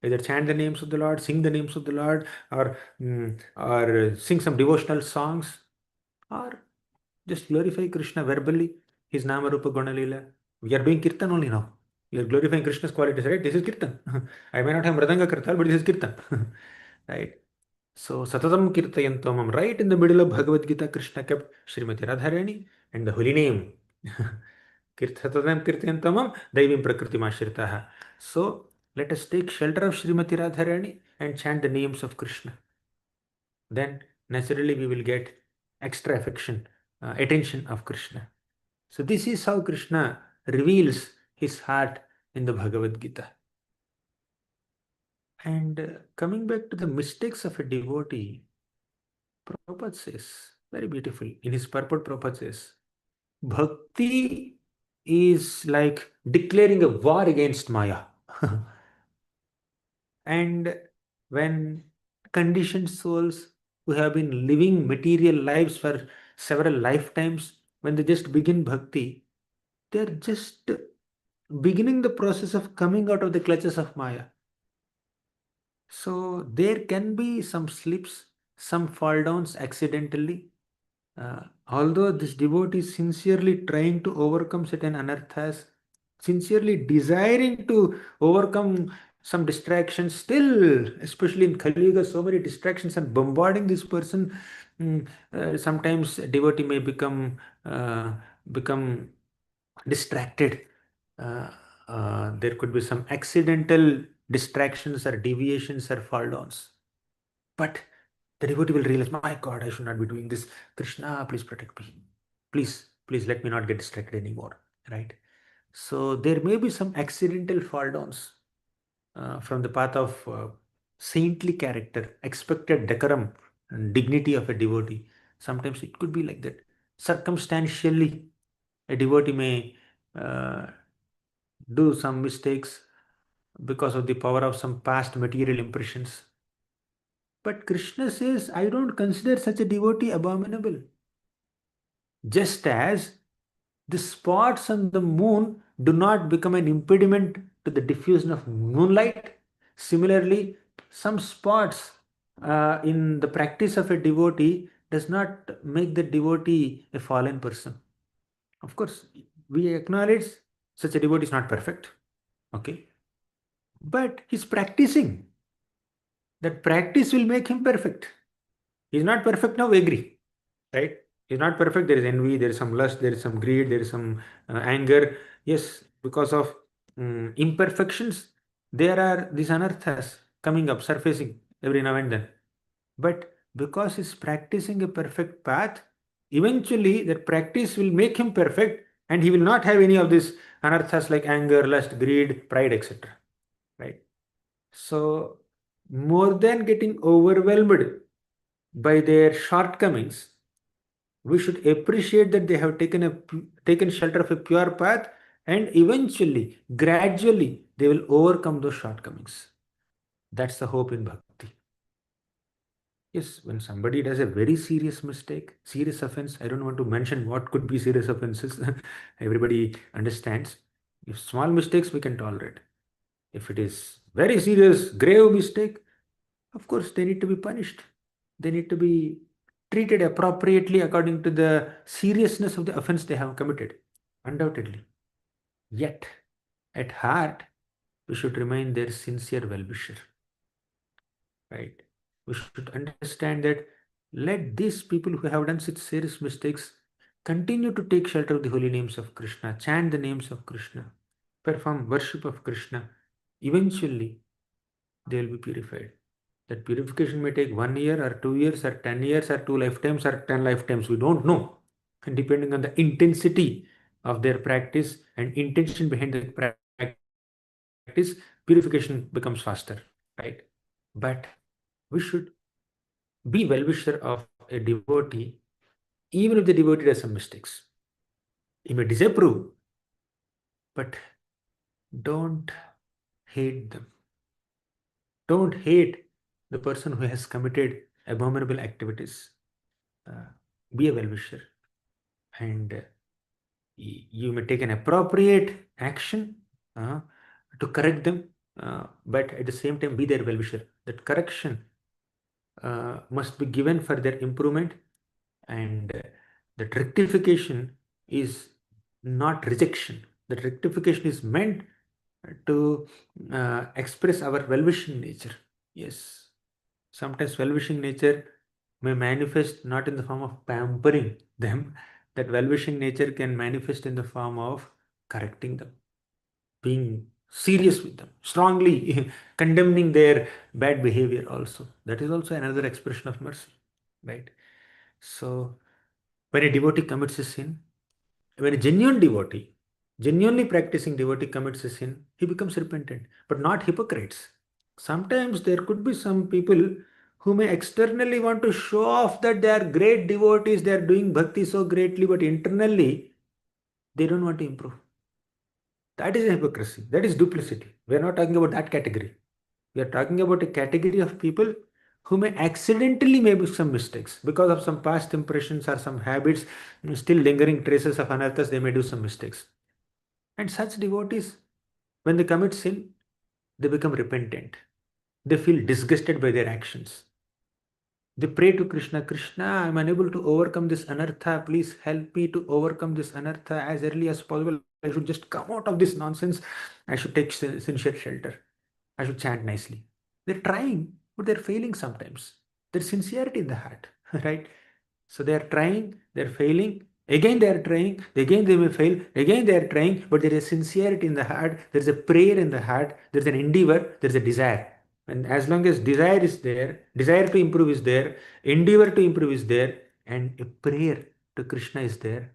Either chant the names of the Lord, sing the names of the Lord, or sing some devotional songs, or just glorify Krishna verbally, his Nama Rupa Guna Leela. We are doing Kirtan only now. We are glorifying Krishna's qualities, right? This is Kirtan. I may not have Mridanga Kirtan, but this is Kirtan. Right? So, Satatam Kirtayantamam, right in the middle of Bhagavad Gita, Krishna kept Srimati Radharani and the holy name. Satatam Kirtayantamam, Daivim Prakritimashritaha. So, let us take shelter of Srimati Radharani and chant the names of Krishna. Then, naturally, we will get extra affection, attention of Krishna. So, this is how Krishna reveals his heart in the Bhagavad Gita. And coming back to the mistakes of a devotee, Prabhupada says, very beautiful, in his purport, Prabhupada says, Bhakti is like declaring a war against Maya. And when conditioned souls who have been living material lives for several lifetimes, when they just begin bhakti, they're just beginning the process of coming out of the clutches of Maya. So there can be some slips, some fall downs accidentally. Although this devotee is sincerely trying to overcome certain anarthas, sincerely desiring to overcome some distractions, still, especially in Kali Yuga, so many distractions and bombarding this person. Sometimes a devotee may become distracted. Uh, there could be some accidental distractions or deviations or fall downs. But the devotee will realize, my God, I should not be doing this. Krishna, please protect me. Please let me not get distracted anymore. Right? So there may be some accidental fall downs from the path of saintly character, expected decorum and dignity of a devotee. Sometimes it could be like that. Circumstantially, a devotee may uh, do some mistakes because of the power of some past material impressions. But Krishna says, I don't consider such a devotee abominable. Just as the spots on the moon do not become an impediment to the diffusion of moonlight, similarly, some spots in the practice of a devotee does not make the devotee a fallen person. Of course, we acknowledge such a devotee is not perfect, okay? But he's practicing. That practice will make him perfect. He's not perfect now, we agree, right? He's not perfect. There is envy, there is some lust, there is some greed, there is some anger. Yes, because of imperfections, there are these anarthas coming up, surfacing every now and then. But because he's practicing a perfect path, eventually that practice will make him perfect and he will not have any of these anarthas like anger, lust, greed, pride, etc. Right? So, more than getting overwhelmed by their shortcomings, we should appreciate that they have taken shelter of a pure path, and eventually, gradually, they will overcome those shortcomings. That's the hope in bhakti. Yes, when somebody does a very serious mistake, serious offense, I don't want to mention what could be serious offenses. Everybody understands. If small mistakes we can tolerate. If it is very serious, grave mistake, of course they need to be punished. They need to be treated appropriately according to the seriousness of the offense they have committed, undoubtedly. Yet, at heart, we should remain their sincere well-wisher. Right? We should understand that let these people who have done such serious mistakes continue to take shelter of the holy names of Krishna, chant the names of Krishna, perform worship of Krishna. Eventually, they will be purified. That purification may take 1 year or 2 years or 10 years or 2 lifetimes or 10 lifetimes. We don't know. And depending on the intensity of their practice and intention behind the practice, purification becomes faster. Right? But we should be well-wisher of a devotee, even if the devotee does some mistakes. He may disapprove, but don't hate them. Don't hate the person who has committed abominable activities. Uh, be a well-wisher, and you may take an appropriate action to correct them, but at the same time be their well-wisher. That correction must be given for their improvement, and that rectification is not rejection. That rectification is meant to express our well-wishing nature. Yes, sometimes well-wishing nature may manifest not in the form of pampering them. That well-wishing nature can manifest in the form of correcting them, being serious with them, strongly condemning their bad behavior also. That is also another expression of mercy, right? So when a devotee commits a sin, when a genuine devotee, genuinely practicing devotee commits a sin, he becomes repentant, but not hypocrites. Sometimes there could be some people who may externally want to show off that they are great devotees, they are doing bhakti so greatly, but internally they don't want to improve. That is hypocrisy. That is duplicity. We are not talking about that category. We are talking about a category of people who may accidentally make some mistakes because of some past impressions or some habits, still lingering traces of anarthas, they may do some mistakes. And such devotees, when they commit sin, they become repentant. They feel disgusted by their actions. They pray to Krishna, Krishna, I am unable to overcome this anartha. Please help me to overcome this anartha as early as possible. I should just come out of this nonsense. I should take sincere shelter. I should chant nicely. They're trying, but they're failing sometimes. There's sincerity in the heart, right? So they're trying, they're failing. Again, they're trying. Again, they may fail. Again, they're trying, but there is sincerity in the heart. There's a prayer in the heart. There's an endeavor. There's a desire. And as long as desire is there, desire to improve is there, endeavor to improve is there, and a prayer to Krishna is there,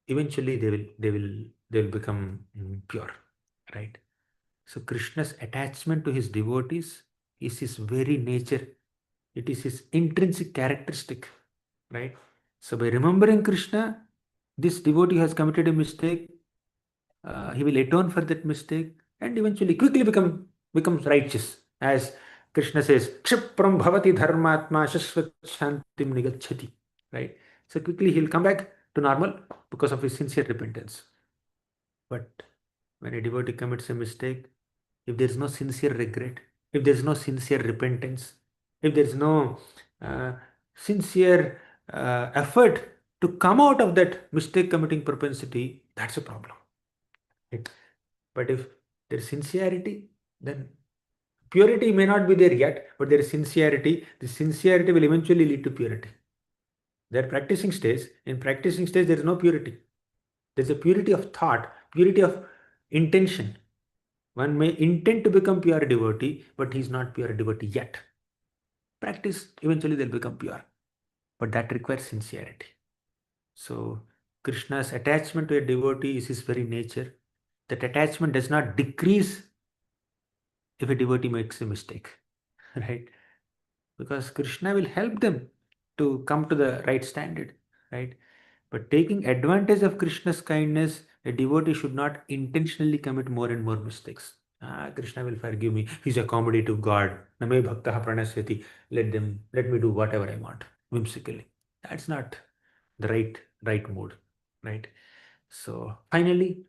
eventually they will become pure, right? So Krishna's attachment to his devotees is his very nature. It is his intrinsic characteristic, right? So by remembering Krishna, this devotee has committed a mistake. He will atone for that mistake and eventually quickly becomes righteous. As Krishna says, Kshipram bhavati dharmatma shashvat shantim nigachati. Right? So quickly he'll come back to normal because of his sincere repentance. But when a devotee commits a mistake, if there is no sincere regret, if there is no sincere repentance, if there is no uh, sincere effort to come out of that mistake committing propensity, that's a problem. Right? But if there is sincerity, then purity may not be there yet, but there is sincerity. The sincerity will eventually lead to purity. There practicing stage. In practicing stage, there is no purity. There is a purity of thought, purity of intention. One may intend to become pure devotee, but he is not pure devotee yet. Practice, eventually they'll become pure. But that requires sincerity. So Krishna's attachment to a devotee is his very nature. That attachment does not decrease if a devotee makes a mistake, right? Because Krishna will help them to come to the right standard, right? But taking advantage of Krishna's kindness, a devotee should not intentionally commit more and more mistakes. Krishna will forgive me. He's accommodative God. Name bhaktaha pranasyati. Let me do whatever I want, whimsically. That's not the right mood, right? So finally,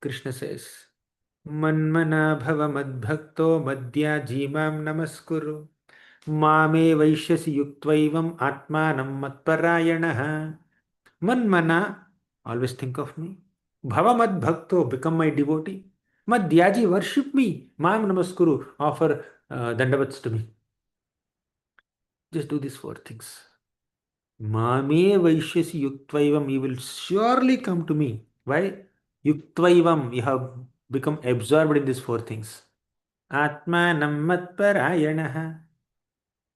Krishna says, Manmana bhava madbhakto madhyaji mam namaskuru. Mame vaishyasi yuktvaivam atmanam matparayanaha. Manmana, always think of me. Bhava madbhakto, become my devotee. Madhyaji, worship me. Mam namaskuru, offer dandavats to me. Just do these four things. Mame vaishyasi yuktvaivam, you will surely come to me. Why? Yuktvaivam, you have become absorbed in these four things. Atmanam matparayanaha,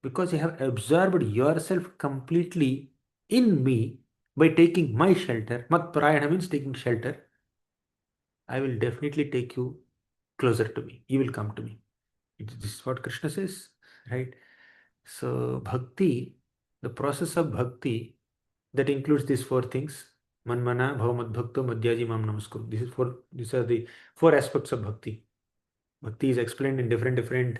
because you have absorbed yourself completely in me by taking my shelter. Matparayana means taking shelter. I will definitely take you closer to me. You will come to me. This is what Krishna says, right? So bhakti, the process of bhakti, that includes these four things. Manmana, bhavamadbhakto, madhyaji, mam namaskuru. These are the four aspects of bhakti. Bhakti is explained in different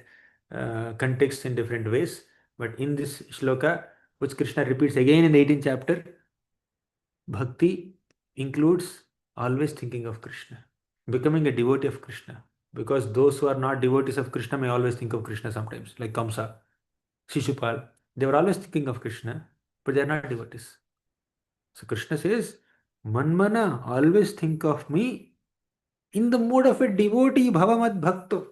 contexts in different ways. But in this shloka, which Krishna repeats again in the 18th chapter, bhakti includes always thinking of Krishna. becoming a devotee of Krishna. Because those who are not devotees of Krishna may always think of Krishna sometimes, like Kamsa, Shishupal. They were always thinking of Krishna, but they are not devotees. So Krishna says, Manmana, always think of me in the mood of a devotee, Bhavamad Bhakto.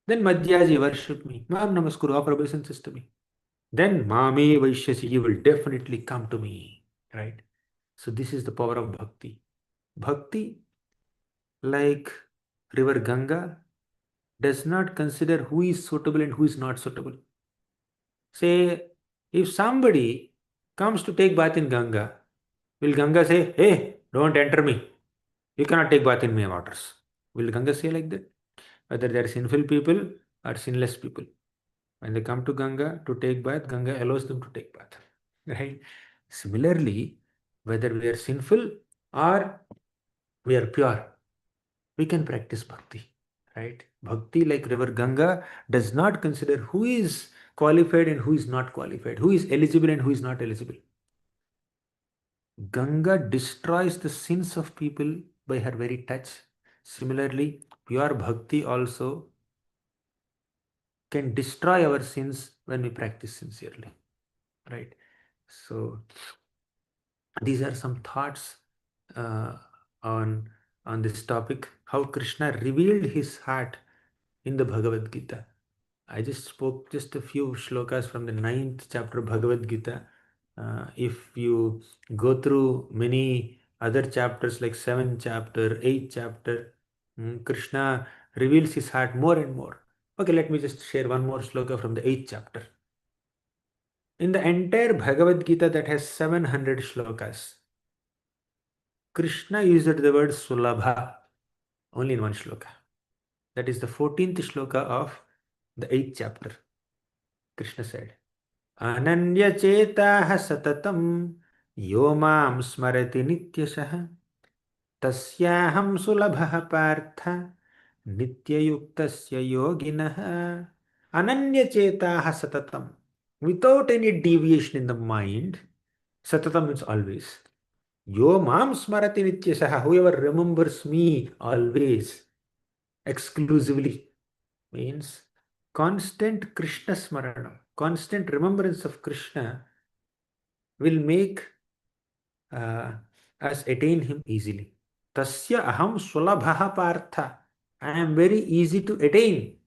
Then Madhyaji, worship me. Mam Namaskuru, offer obeisance to me. Then Mame Vaishyasi, you will definitely come to me. Right? So this is the power of bhakti. Bhakti, like river Ganga, does not consider who is suitable and who is not suitable. Say, if somebody comes to take bath in Ganga, will Ganga say, hey, don't enter me. You cannot take bath in my waters. Will Ganga say like that? Whether they are sinful people or sinless people. When they come to Ganga to take bath, Ganga allows them to take bath. Right? Similarly, whether we are sinful or we are pure, we can practice bhakti. Right? Bhakti, like river Ganga, does not consider who is qualified and who is not qualified, who is eligible and who is not eligible. Ganga destroys the sins of people by her very touch. Similarly, pure bhakti also can destroy our sins when we practice sincerely. Right? So these are some thoughts uh, on this topic, how Krishna revealed his heart in the Bhagavad Gita. I just spoke just a few shlokas from the 9th chapter of Bhagavad Gita. If you go through many other chapters like 7th chapter, 8th chapter, Krishna reveals his heart more and more. Okay, let me just share one more shloka from the 8th chapter. In the entire Bhagavad Gita that has 700 shlokas, Krishna used the word Sulabha only in one shloka. That is the 14th shloka of the 8th chapter. Krishna said, Ananyachetaha satatam yo mam smarati nityasah tasyaham sulabha partha nityayuktasya yoginah. Ananyachetaha satatam. Without any deviation in the mind, satatam means always. Yo mam smarati nityasaha, whoever remembers me always, exclusively, means constant Krishna smarana, constant remembrance of Krishna will make us attain him easily. Tasya aham sulabha partha. I am very easy to attain.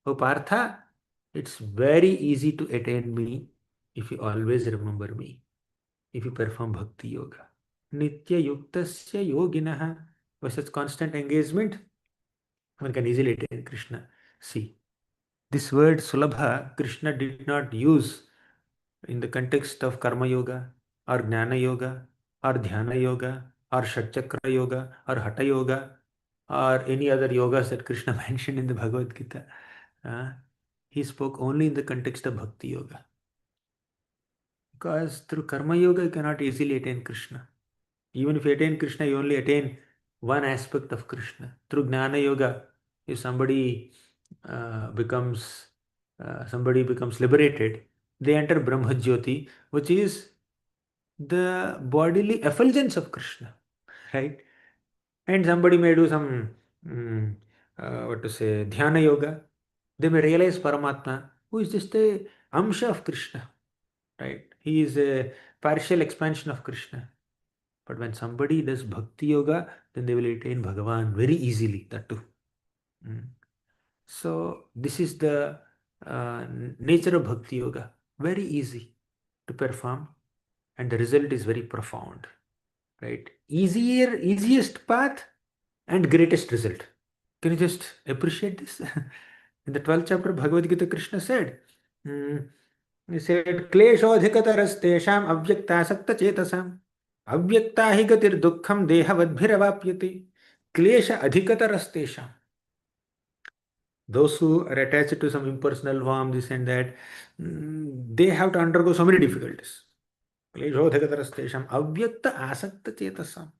Oh Partha, it's very easy to attain me if you always remember me, if you perform bhakti yoga. Nitya yuktasya yoginah. By such constant engagement, one can easily attain Krishna. See, this word Sulabha, Krishna did not use in the context of Karma Yoga or Jnana Yoga or Dhyana Yoga or Shatchakra Yoga or Hatha Yoga or any other yogas that Krishna mentioned in the Bhagavad Gita. He spoke only in the context of Bhakti Yoga. Because through Karma Yoga, you cannot easily attain Krishna. Even if you attain Krishna, you only attain one aspect of Krishna. Through Jnana Yoga, if somebody becomes liberated, they enter Brahma Jyoti, which is the bodily effulgence of Krishna, right? And somebody may do some Dhyana Yoga. They may realize Paramatma, who is just a Amsha of Krishna, right? He is a partial expansion of Krishna. But when somebody does Bhakti Yoga, then they will attain Bhagavan very easily, that too. So this is the nature of Bhakti Yoga. Very easy to perform and the result is very profound. Right? Easiest path and greatest result. Can you just appreciate this? In the 12th chapter of Bhagavad Gita, Krishna said, he said, Kleshodhikatarastesham avyaktasakta chetasam avyakta hi gatir dukkham dehavadbhiravapyati klesha adhikatarastesham. Those who are attached to some impersonal form, this and that, they have to undergo so many difficulties. Kleshodhikatarastesham avyakta asakta chetasam.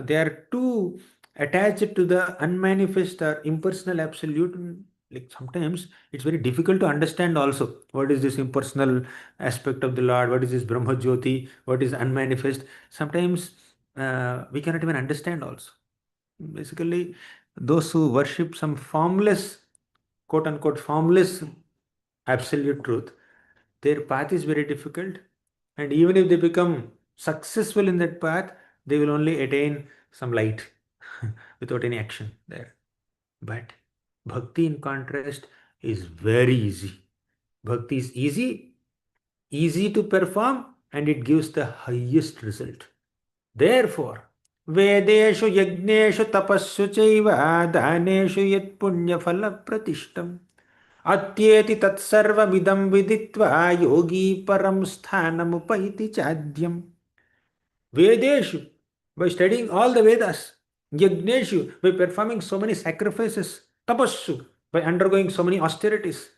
They are too attached to the unmanifest or impersonal absolute. Like sometimes it's very difficult to understand also what is this impersonal aspect of the Lord, what is this Brahma Jyoti, what is unmanifest. Sometimes we cannot even understand also. Basically, those who worship some formless, quote unquote, formless absolute truth, their path is very difficult. And even if they become successful in that path, they will only attain some light without any action there. But bhakti, in contrast, is very easy. Bhakti is easy to perform, and it gives the highest result. Therefore, Vedeshu yajneshu tapassu chaiva daneshu yat punya phala pratishtam atyeti tatsarvamidam viditva yogi param sthanam upaiti chadyam. Vedeshu, by studying all the Vedas, yajneshu, by performing so many sacrifices, tapassu, by undergoing so many austerities,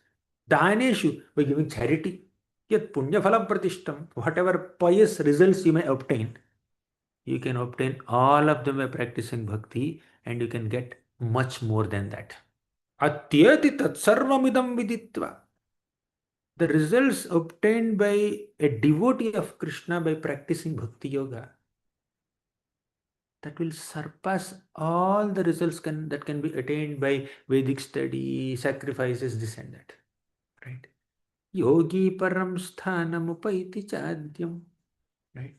daneshu, by giving charity, yat punya phala pratishtam, whatever pious results you may obtain, you can obtain all of them by practicing bhakti, and you can get much more than that. Atyati tat sarvamidam viditva. The results obtained by a devotee of Krishna by practicing bhakti yoga, that will surpass all the results that can be attained by Vedic study, sacrifices, this and that. Right? Yogi param sthanam upaiti chadyam. Right?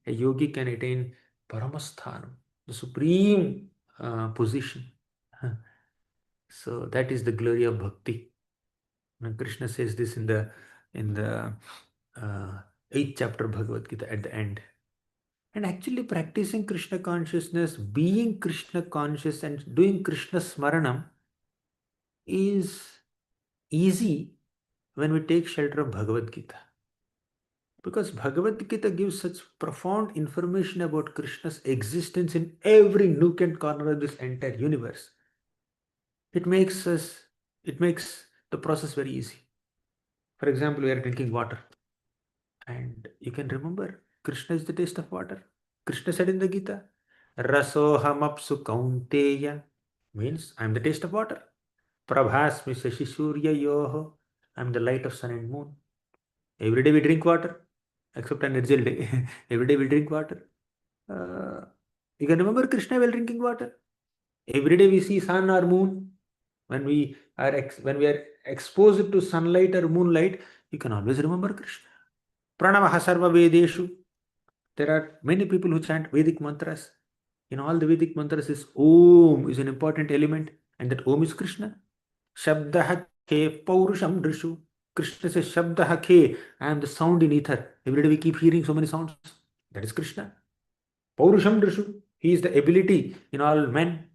A yogi can attain paramasthanam, the supreme position. So that is the glory of bhakti. And Krishna says this in the 8th chapter of Bhagavad Gita at the end. And actually practicing Krishna consciousness, being Krishna conscious and doing Krishna smaranam is easy when we take shelter of Bhagavad Gita. Because Bhagavad Gita gives such profound information about Krishna's existence in every nook and corner of this entire universe. It makes the process very easy. For example, we are drinking water, and you can remember Krishna is the taste of water. Krishna said in the Gita, Rasohamapsu Kaunteya, means I am the taste of water. Prabhasmi Sashishurya Yoho, I am the light of sun and moon. Every day we drink water, except on Nirjal day. Every day we drink water. You can remember Krishna while drinking water. Every day we see sun or moon. When we are exposed to sunlight or moonlight, you can always remember Krishna. Pranavaha sarva vedeshu. There are many people who chant Vedic mantras. In all the Vedic mantras, is Om is an important element, and that Om is Krishna. Shabdaha ke paurusham drishu. Krishna says, Shabdaha ke, I am the sound in ether. Every day we keep hearing so many sounds. That is Krishna. Paurusham drishu. He is the ability in all men.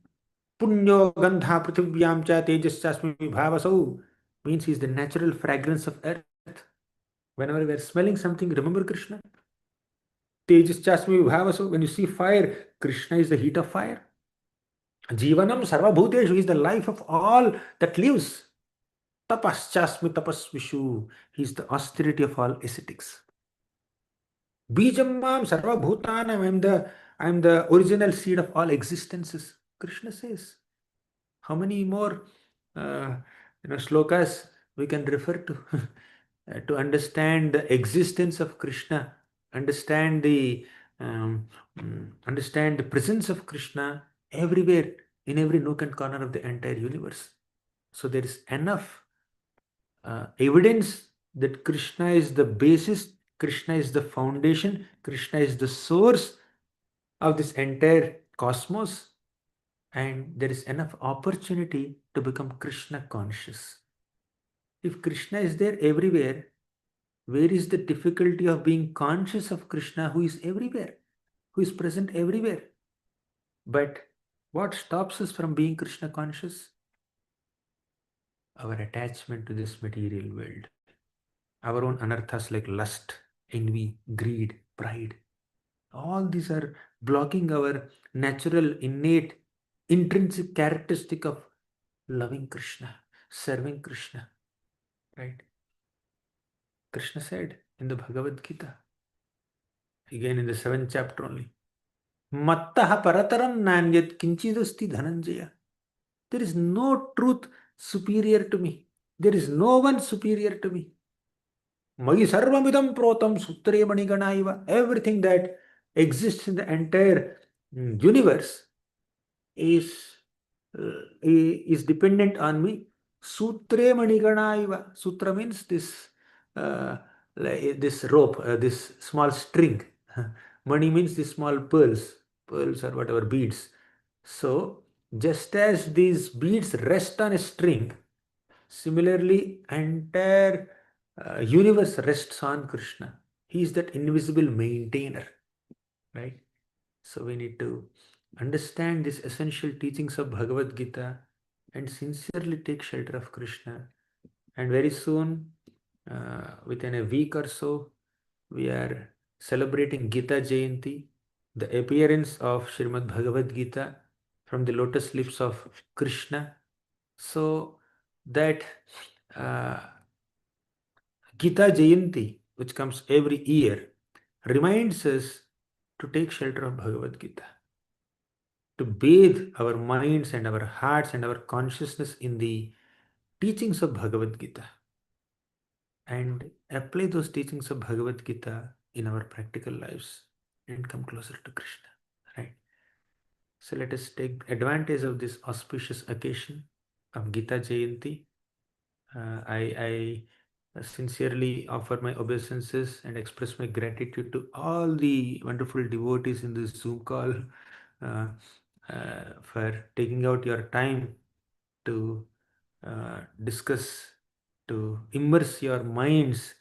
Punyo gandha prithvivyam cha tejaschasmi bhavasau, means he is the natural fragrance of earth. Whenever we are smelling something, remember Krishna. Tejaschasmi bhavasau, when you see fire, Krishna is the heat of fire. Jivanam sarvabhuteshu is the life of all that lives. Tapaschasmi tapasvishu, he is the austerity of all ascetics. Bijam mam sarvabhutanam, I am the original seed of all existences. Krishna says. How many more slokas we can refer to to understand the existence of Krishna, understand the presence of Krishna everywhere, in every nook and corner of the entire universe. So there is enough evidence that Krishna is the basis, Krishna is the foundation, Krishna is the source of this entire cosmos. And there is enough opportunity to become Krishna conscious. If Krishna is there everywhere, where is the difficulty of being conscious of Krishna, who is everywhere, who is present everywhere? But what stops us from being Krishna conscious? Our attachment to this material world, our own anarthas like lust, envy, greed, pride. All these are blocking our natural, innate, intrinsic characteristic of loving Krishna, serving Krishna. Right? Krishna said in the Bhagavad Gita, again in the 7th chapter only, Mattaha parataram nanyat kinchidasti dhananjaya. There is no truth superior to me. There is no one superior to me. Magi sarvamidam protam sutre maniganaiva. Everything that exists in the entire universe is dependent on me. Sutre manigana iva. Sutra means this this rope, this small string. Mani means the small pearls or whatever beads. So just as these beads rest on a string, similarly entire universe rests on Krishna. He is that invisible maintainer, right? So we need to understand these essential teachings of Bhagavad Gita and sincerely take shelter of Krishna. And very soon, within a week or so, we are celebrating Gita Jayanti, the appearance of Srimad Bhagavad Gita from the lotus lips of Krishna. So that uh, Gita Jayanti, which comes every year, reminds us to take shelter of Bhagavad Gita, to bathe our minds and our hearts and our consciousness in the teachings of Bhagavad Gita and apply those teachings of Bhagavad Gita in our practical lives and come closer to Krishna. Right? So let us take advantage of this auspicious occasion of Gita Jayanti. I sincerely offer my obeisances and express my gratitude to all the wonderful devotees in this Zoom call uh, for taking out your time to discuss, to immerse your minds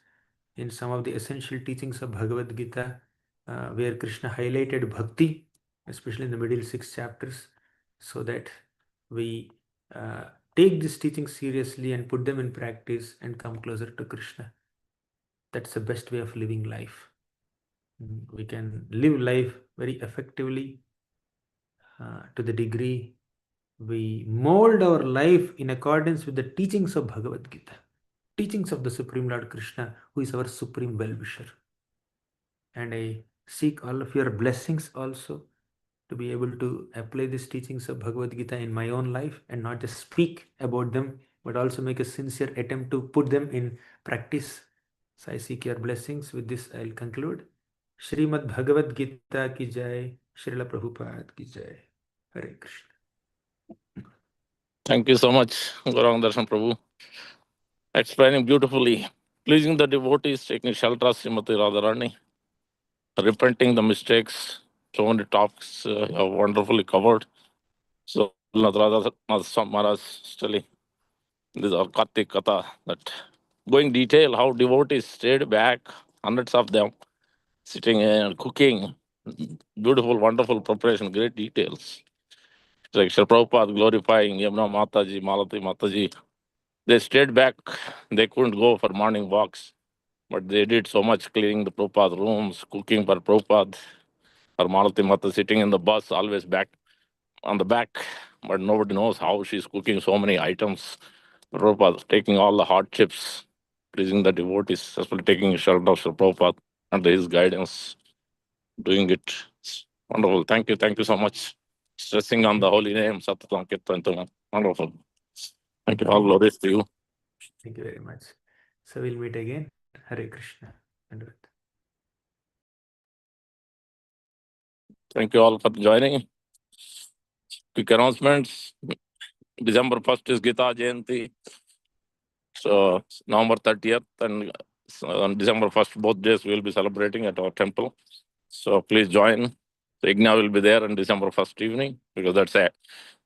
in some of the essential teachings of Bhagavad Gita, where Krishna highlighted bhakti, especially in the middle 6 chapters, so that we take these teachings seriously and put them in practice and come closer to Krishna. That's the best way of living life. We can live life very effectively to the degree we mold our life in accordance with the teachings of Bhagavad Gita, teachings of the Supreme Lord Krishna, who is our supreme well-wisher. And I seek all of your blessings also to be able to apply these teachings of Bhagavad Gita in my own life and not just speak about them, but also make a sincere attempt to put them in practice. So I seek your blessings. With this, I'll conclude. Srimad Bhagavad Gita ki jai, Srila Prabhupada ki jai. Hare Krishna. Thank you so much, Gauranga Darshan Prabhu. Explaining beautifully, pleasing the devotees, taking shelter of Srimati Radharani, repenting the mistakes. So many topics have wonderfully covered. So, Radha Maharaj is telling this is our Katha, that going detail how devotees stayed back, hundreds of them, sitting and cooking. Beautiful, wonderful preparation, great details. It's like Sri Prabhupada glorifying Yamuna Mataji, Malati Mataji. They stayed back. They couldn't go for morning walks, but they did so much cleaning the Prabhupada rooms, cooking for Prabhupada. Or Malati Mata sitting in the bus, always back on the back, but nobody knows how she's cooking so many items. Prabhupada taking all the hardships, pleasing the devotees, successfully taking shelter of Sri Prabhupada under his guidance, doing it. It's wonderful. Thank you so much. Stressing on the holy name, Satatam Kirtan. Wonderful. Thank you. All glories to you. Thank you very much. So we'll meet again. Hare Krishna. Thank you all for joining. Quick announcements. December 1st is Gita Jayanti. So November 30th and on December 1st, both days we'll be celebrating at our temple. So please join. The Yajna will be there on December 1st evening because that's a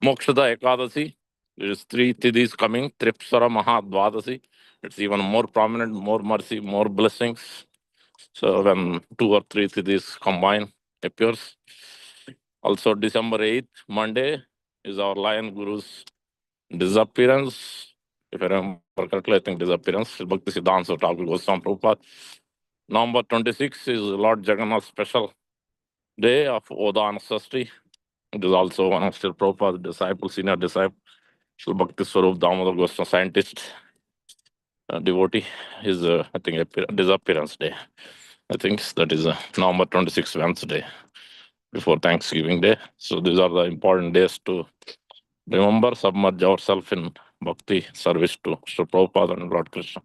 Mokshada Ekadasi. There is 3 Tidis coming, Tripsara Maha Dwadasi. It's even more prominent, more mercy, more blessings. So when 2 or 3 Tidis combine appears. Also December 8th, Monday, is our Lion Guru's disappearance. If I remember correctly, I think disappearance. Bhakti Siddhanta Thakur Goswami Prabhupada. November 26th is Lord Jagannath's special day of Odana Sastri. It is also one of Sri Prabhupada's disciples, senior disciple, Sri Bhakti Swarup Damodar Goswami, scientist, devotee. His, I think, disappearance day. I think that is November 26th, Wednesday, before Thanksgiving Day. So these are the important days to remember, submerge ourselves in bhakti service to Sri Prabhupada and Lord Krishna.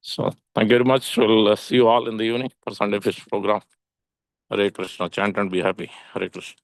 So thank you very much. We'll see you all in the evening for Sunday Fish program. Hare Krishna. Chant and be happy. Hare Krishna.